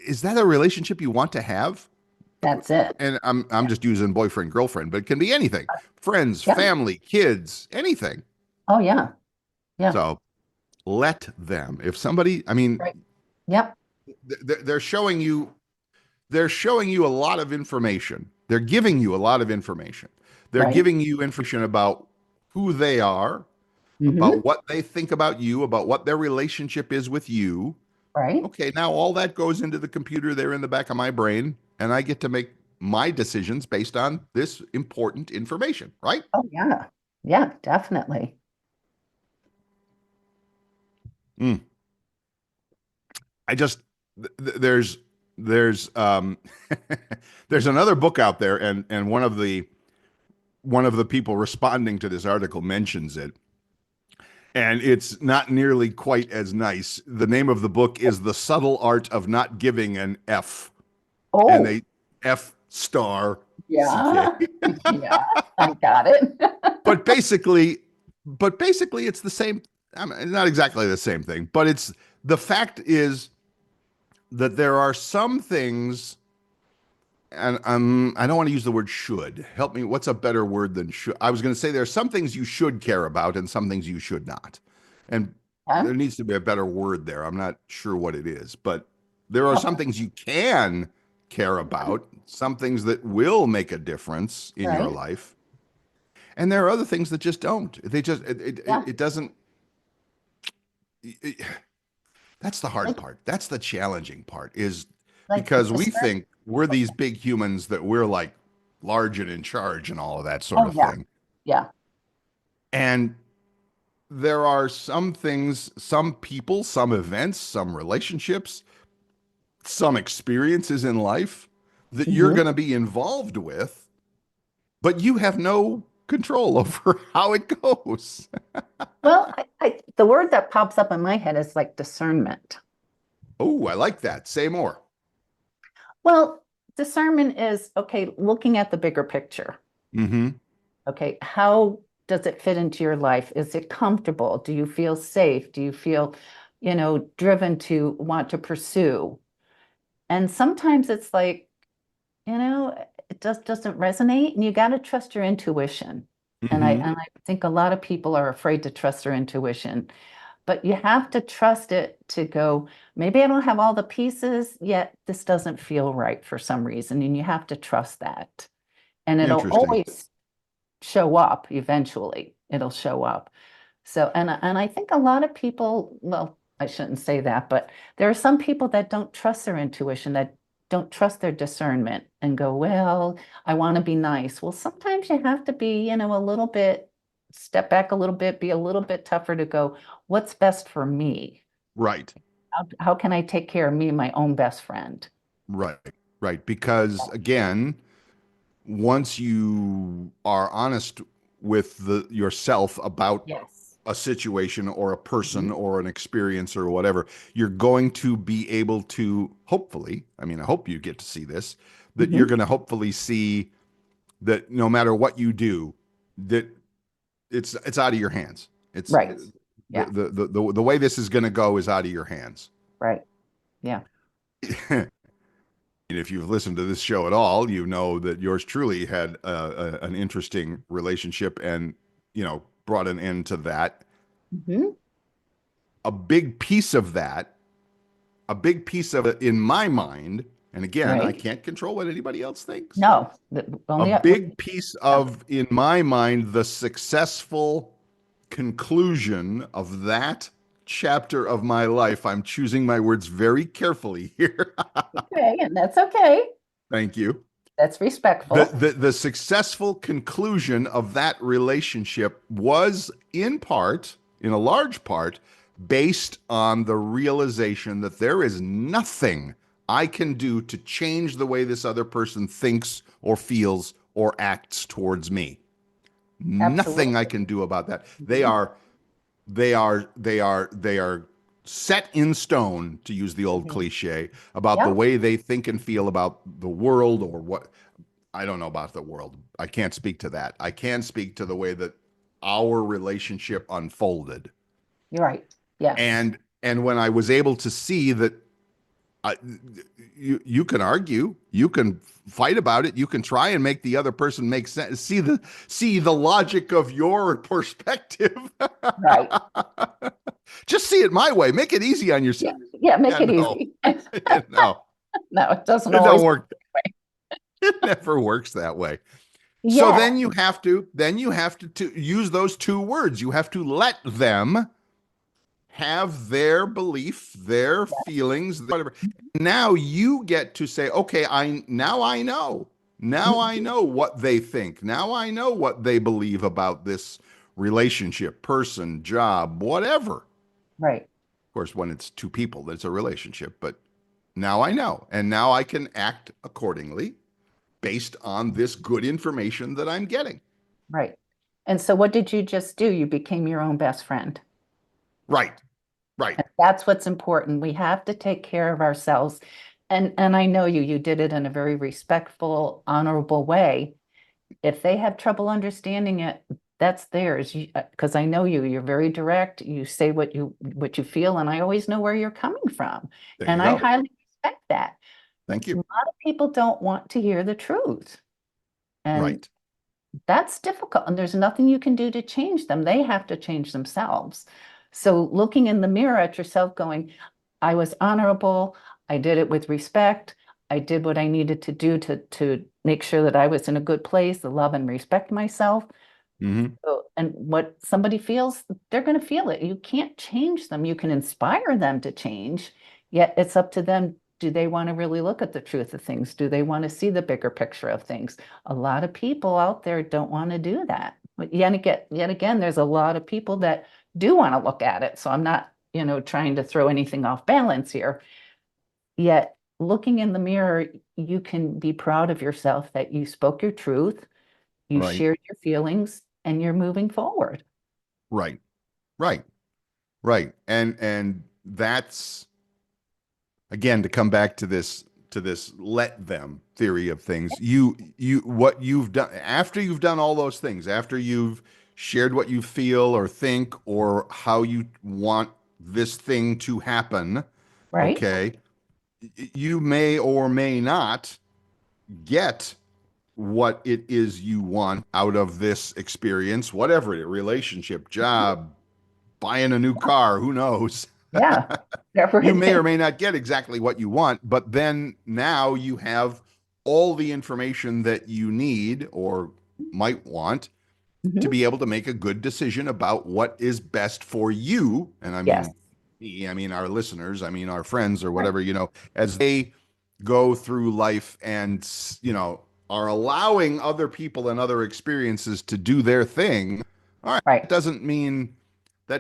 is that a relationship you want to have? that's it. And I'm Yeah. just using boyfriend, girlfriend, but it can be anything. Friends, Yeah. family, kids, anything. Oh, yeah. Yeah. So let them. If somebody, I mean, Right. Yep. they're showing you a lot of information. They're giving you a lot of information. They're Right. giving you information about who they are, Hmm. about what they think about you, about what their relationship is with you. Right. Okay, now all that goes into the computer there in the back of my brain, and I get to make my decisions based on this important information, right? Oh, yeah. Yeah, definitely. Mm. I just there's there's another book out there, and one of the people responding to this article mentions it, and it's not nearly quite as nice. The name of the book is The Subtle Art of Not Giving an F, and Oh, they F star CK. yeah. Yeah, I got it. But basically, it's the same. I mean, not exactly the same thing, but it's the fact is that there are some things, and I don't want to use the word should. Help me. What's a better word than should? I was going to say there are some things you should care about and some things you should not. And Huh? there needs to be a better word there. I'm not sure what it is, but there are some Oh, things you can care about, some things that will make a difference in your right. life. And there are other things that just don't. They just, Yeah. it doesn't, it, that's the hard Like, part. That's the challenging part is like because we discern. think we're these big humans that we're like large and in charge and all of that sort Oh, of yeah. thing. Yeah. And there are some things, some people, some events, some relationships, some experiences in life that you're Hmm. going to be involved with, but you have no control over how it goes. Well, the word that pops up in my head is like discernment. Oh, I like that. Say more. Well, discernment is okay, looking at the bigger picture. Mm-hmm. Okay, how does it fit into your life? Is it comfortable? Do you feel safe? Do you feel, driven to want to pursue? And sometimes it's like, it just doesn't resonate, and you got to trust your intuition. And I Mm-hmm. and I think a lot of people are afraid to trust their intuition, but you have to trust it to go, maybe I don't have all the pieces yet. This doesn't feel right for some reason, and you have to trust that. And it'll Interesting. always show up eventually. It'll show up. So, and I think a lot of people, well, I shouldn't say that, but there are some people that don't trust their intuition, that don't trust their discernment and go, well, I want to be nice. Well, sometimes you have to be, a little bit, step back a little bit, be a little bit tougher to go, what's best for me? Right. How can I take care of me, my own best friend? Right. Right. Because again, once you are honest with the yourself about Yes. a situation or a person Mhm. or an experience or whatever, you're going to be able to hopefully, I mean, I hope you get to see this, that you're Mhm. going to hopefully see that no matter what you do, that it's out of your hands. It's Right. Yeah. the way this is going to go is out of your hands. Right. Yeah. And if you've listened to this show at all, you know that yours truly had an interesting relationship and, brought an end to that. Mhm. A big piece of that, a big piece of it in my mind, and again, I Right. can't control what anybody else thinks. No, A only big piece yeah. of, in my mind, the successful conclusion of that chapter of my life. I'm choosing my words very carefully here. Okay, and that's okay. Thank you. That's the, respectful. the the successful conclusion of that relationship was in part, in a large part, based on the realization that there is nothing I can do to change the way this other person thinks or feels or acts towards me. Nothing I Absolutely. can do about that. They Mhm. are they are set in stone, to use the old Mhm. cliche, about the Yeah, way they think and feel about the world or what. I don't know about the world. I can't speak to that. I can speak to the way that our relationship unfolded. you're right. Yes. And when I was able to see that I, you can argue, you can fight about it, you can try and make the other person make sense, see the logic of your perspective. Right. Just see it my way. Make it easy on yourself. Yeah. Yeah, make Yeah, it no, easy. no, No, it doesn't it don't always work work. that way. It never works that way. So Yeah, then you have to use those two words. You have to let them have their belief, their yeah. feelings, whatever. Now you get to say, okay, I know. Now I Mhm. know what they think. Now I know what they believe about this relationship, person, job, whatever. Of Right. course, when it's two people, that's a relationship, but now I know. And now I can act accordingly based on this good information that I'm getting. Right. And so what did you just do? You became your own best friend. Right. Right. And that's what's important. We have to take care of ourselves. And I know you did it in a very respectful, honorable way. If they have trouble understanding it, that's theirs. Because I know you're very direct. You say what you feel, and I always know where you're coming from. There you And I go. highly respect that. Thank A you. lot of people don't want to hear the truth. And Right. that's difficult. And there's nothing you can do to change them. They have to change themselves. So looking in the mirror at yourself, going, I was honorable. I did it with respect. I did what I needed to do to make sure that I was in a good place, to love and respect myself. Hmm. So, and what somebody feels, they're going to feel it. You can't change them. You can inspire them to change, yet it's up to them. Do they want to really look at the truth of things? Do they want to see the bigger picture of things? A lot of people out there don't want to do that. But yet again, there's a lot of people that do want to look at it. So I'm not, trying to throw anything off balance here. Yet looking in the mirror, you can be proud of yourself that you spoke your truth, you Right. shared your feelings, and you're moving forward. Right. Right. Right. And that's, again, to come back to this let them theory of things. What you've done after you've done all those things, after you've shared what you feel or think or how you want this thing to happen, Right? okay, you may or may not get what it is you want out of this experience, whatever it, relationship, job, buying a new car, who knows? Yeah. Whatever You it may is. or may not get exactly what you want, but then now you have all the information that you need or might want to Mhm. be able to make a good decision about what is best for you. And I Yes. mean, me, I mean, our listeners, I mean, our friends or Right. whatever, as they go through life and, are allowing other people and other experiences to do their thing. All right. Right. That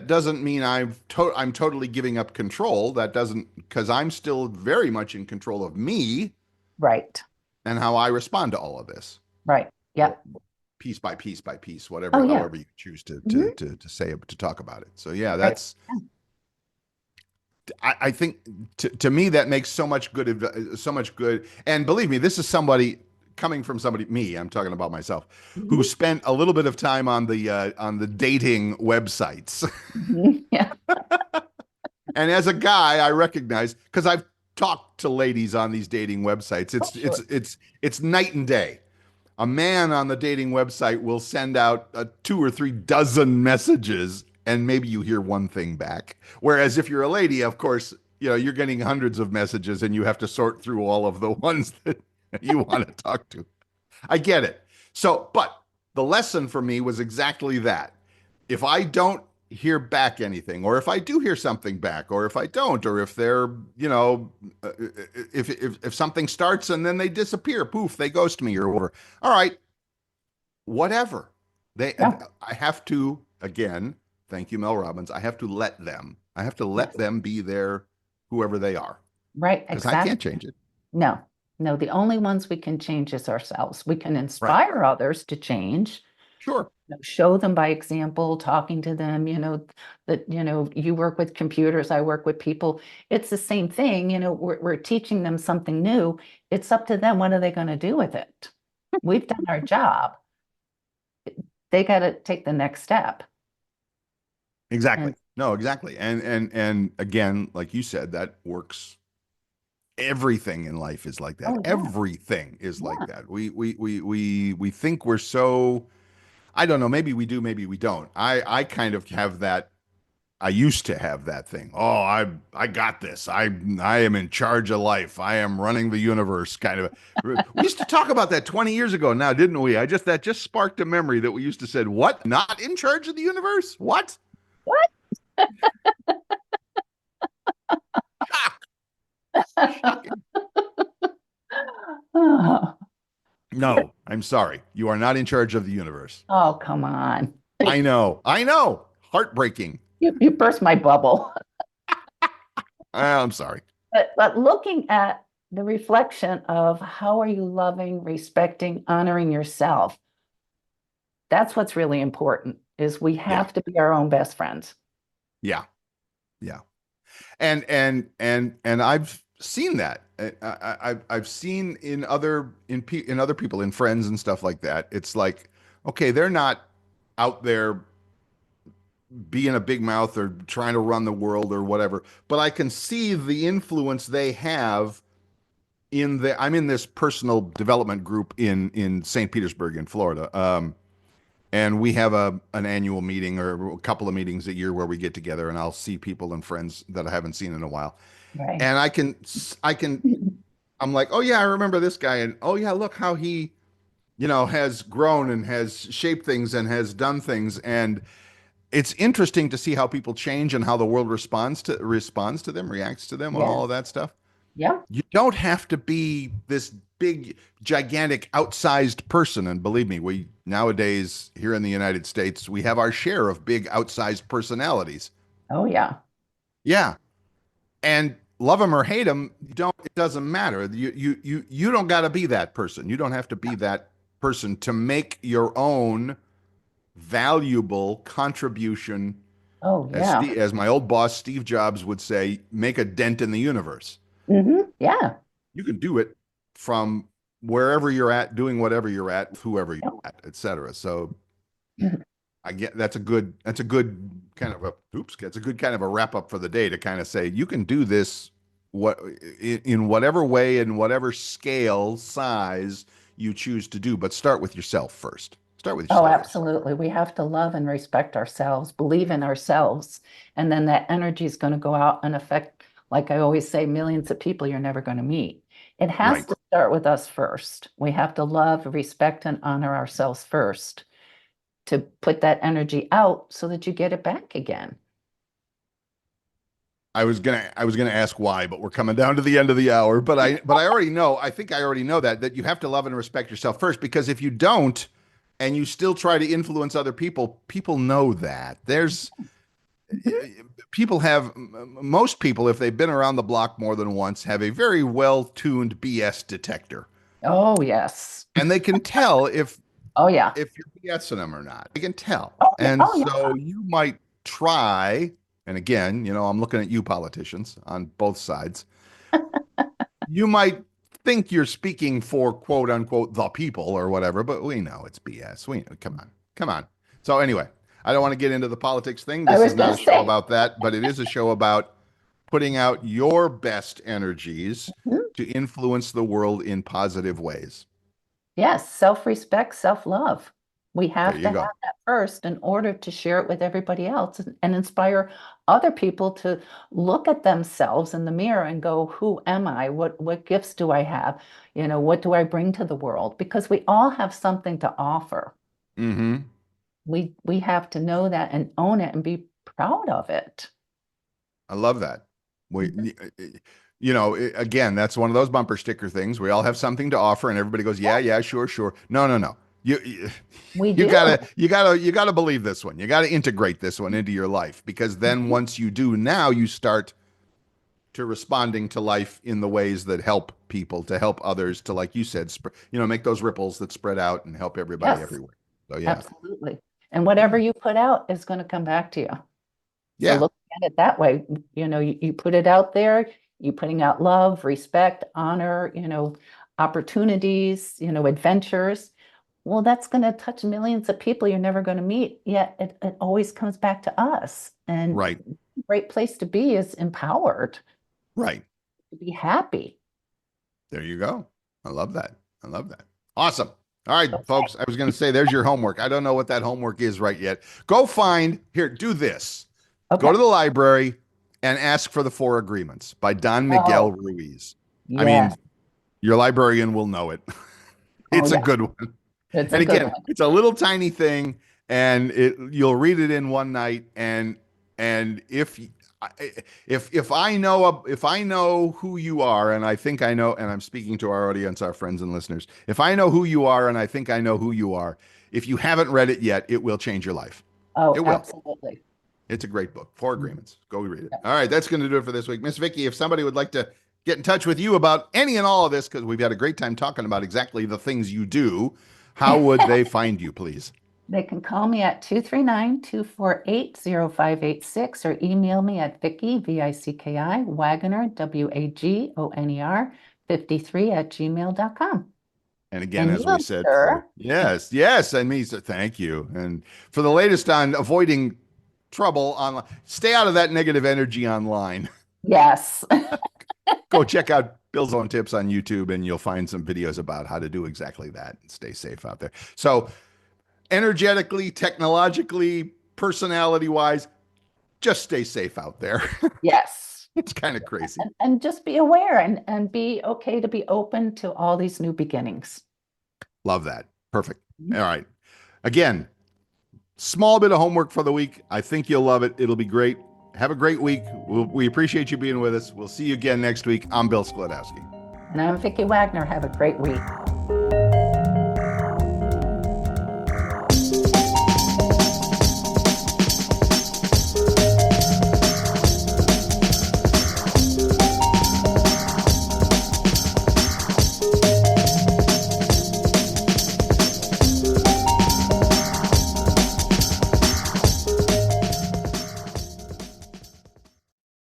doesn't mean I'm totally giving up control. That doesn't, because I'm still very much in control of me Right. and how I respond to all of this, Right. or Yeah. piece by piece by piece, Oh, whatever, yeah. however you choose to to Mhm. to to say it, to talk about it. So yeah, Right. that's I think to me that makes so much good, so much good. And believe me, this is somebody coming from somebody, me, I'm talking about myself, who Mhm. spent a little bit of time on the dating websites. Mhm. Yeah. And as a guy, I recognize, because I've talked to ladies on these dating websites. Oh, sure. It's night and day. A man on the dating website will send out 2 or 3 dozen messages, and maybe you hear one thing back. Whereas if you're a lady, of course, you're getting hundreds of messages, and you have to sort through all of the ones that you want to talk to. I get it. So, but the lesson for me was exactly that. If I don't hear back anything, or if I do hear something back, or if I don't, or if they're, uh, if something starts and then they disappear, poof, they ghost me or whatever. All right, whatever. They, Yeah. I have to again. Thank you, Mel Robbins. I have to let them. I have to let Yes. them be their whoever they are Right. because I can't Exactly. change it. No. No. The only ones we can change is ourselves. We can Right. inspire others to change. Sure. Show them by example, talking to them, that, you work with computers, I work with people. It's the same thing, we're teaching them something new. It's up to them. What are they going to do with it? We've done our job. They got to take the next step. Exactly. And No, exactly. And again, like you said, that works. Everything in life is like that. oh yeah, Everything is like yeah, that. We think we're so, I don't know, maybe we do, maybe we don't. I kind of have that. I used to have that thing. Oh, I got this. I am in charge of life. I am running the universe kind of. We used to talk about that 20 years ago now, didn't we? That just sparked a memory that we used to said, "What? Not in charge of the universe? What?" what? Shock. Shocking. Oh, No, I'm sorry. You are not in charge of the universe. oh, come on. I know. I know. Heartbreaking. You burst my bubble. I'm sorry. But looking at the reflection of how are you loving, respecting, honoring yourself, that's what's really important is we Yeah. have to be our own best friends. Yeah. Yeah. And I've seen that. I've seen in other people, in friends and stuff like that. It's like, okay, they're not out there being a big mouth or trying to run the world or whatever, but I can see the influence they have I'm in this personal development group in St. Petersburg in Florida. And we have an annual meeting or a couple of meetings a year where we get together and I'll see people and friends that I haven't seen in a while. Right. And I'm like, oh yeah, I remember this guy. And oh yeah, look how he, has grown and has shaped things and has done things. And it's interesting to see how people change and how the world responds to them, reacts to them, and all Yes. of that stuff. Yeah. You don't have to be this big, gigantic, outsized person. And believe me, we nowadays here in the United States, we have our share of big, outsized personalities. Oh, yeah. Yeah. And love them or hate them, it doesn't matter. You don't got to be that person. You don't have to be that person to make your own valuable contribution. Oh, yeah. As my old boss, Steve Jobs, would say, make a dent in the universe. Yeah. You can do it from wherever you're at, doing whatever you're at, whoever you're at, etc. So I get that's a good kind of a wrap up for the day to kind of say you can do this in whatever way, in whatever scale, size you choose to do, but start with yourself first. Start with yourself. Oh, absolutely. We have to love and respect ourselves, believe in ourselves, and then that energy is going to go out and affect, like I always say, millions of people you're never going to meet. It has Right. to start with us first. We have to love, respect, and honor ourselves first to put that energy out so that you get it back again. I was gonna ask why, but we're coming down to the end of the hour. But I already know. I think I already know that you have to love and respect yourself first, because if you don't, and you still try to influence other people, people know that. Most people, if they've been around the block more than once, have a very well-tuned BS detector, Oh, yes. and they can tell Oh, yeah. if you're BSing them or not. They can tell, Oh, yeah. and Oh, yeah. so you might try. And again, I'm looking at you politicians on both sides. You might think you're speaking for quote unquote the people or whatever, but we know it's BS. We know, come on. So anyway, I don't want to get into the politics thing. I This was is not going a to show say. about that, but it is a show about putting out your best energies Mhm. to influence the world in positive ways. Yes, self-respect, self-love. We There have you to have go. that first in order to share it with everybody else and inspire other people to look at themselves in the mirror and go, who am I? What gifts do I have? What do I bring to the world? Because we all have something to offer. Mm-hmm. We have to know that and own it and be proud of it. I love that. Again, that's one of those bumper sticker things. We all have something to offer, and everybody goes, "Yeah, yeah, sure, sure." No, no, no. You, We you do. gotta believe this one. You gotta integrate this one into your life, because then Mhm. once you do, now you start to responding to life in the ways that help people, to help others, to, like you said, make those ripples that spread out and help everybody Yes, everywhere. So yeah, absolutely. And whatever you put out is going to come back to you. So yeah, look at it that way. You put it out there, you're putting out love, respect, honor, opportunities, adventures. Well, that's going to touch millions of people you're never going to meet. Yet it always comes back to us. And right, a great place to be is empowered, right. to be happy. There you go. I love that. I love that. Awesome. All right, Okay. folks. I was going to say, there's your homework. I don't know what that homework is right yet. Go find here. Do this. Go Okay. to the library and ask for the Four Agreements by Don Miguel Oh, Ruiz. I yes. mean, your librarian will know it. Oh, It's a yeah. good one. It's a And good again, one. it's a little tiny thing, and you'll read it in one night. And if I know who you are, and I think I know, and I'm speaking to our audience, our friends and listeners, if I know who you are, and I think I know who you are, if you haven't read it yet, it will change your life. Oh, It will. absolutely. It's a great book. Four Mhm. Agreements. Go read it. Yeah. All right, that's going to do it for this week. Miss Vicki, if somebody would like to get in touch with you about any and all of this, because we've had a great time talking about exactly the things you do, how would they find you, please? They can call me at 239-248-0586 or email me at Vicki, Vicki, Wagoner, Wagoner, 53 at gmail.com. And again, as we said, sir. yes, and me, so thank you. And for the latest on avoiding trouble online, stay out of that negative energy online. Yes. Go check out Bill's Own Tips on YouTube, and you'll find some videos about how to do exactly that and stay safe out there. So, energetically, technologically, personality-wise, just stay safe out there. Yes. It's kind of crazy. And just be aware and be okay to be open to all these new beginnings. Love that. Perfect. All right. Again, small bit of homework for the week. I think you'll love it. It'll be great. Have a great week. We appreciate you being with us. We'll see you again next week. I'm Bill Sklodowski. And I'm Vicki Wagoner. Have a great week.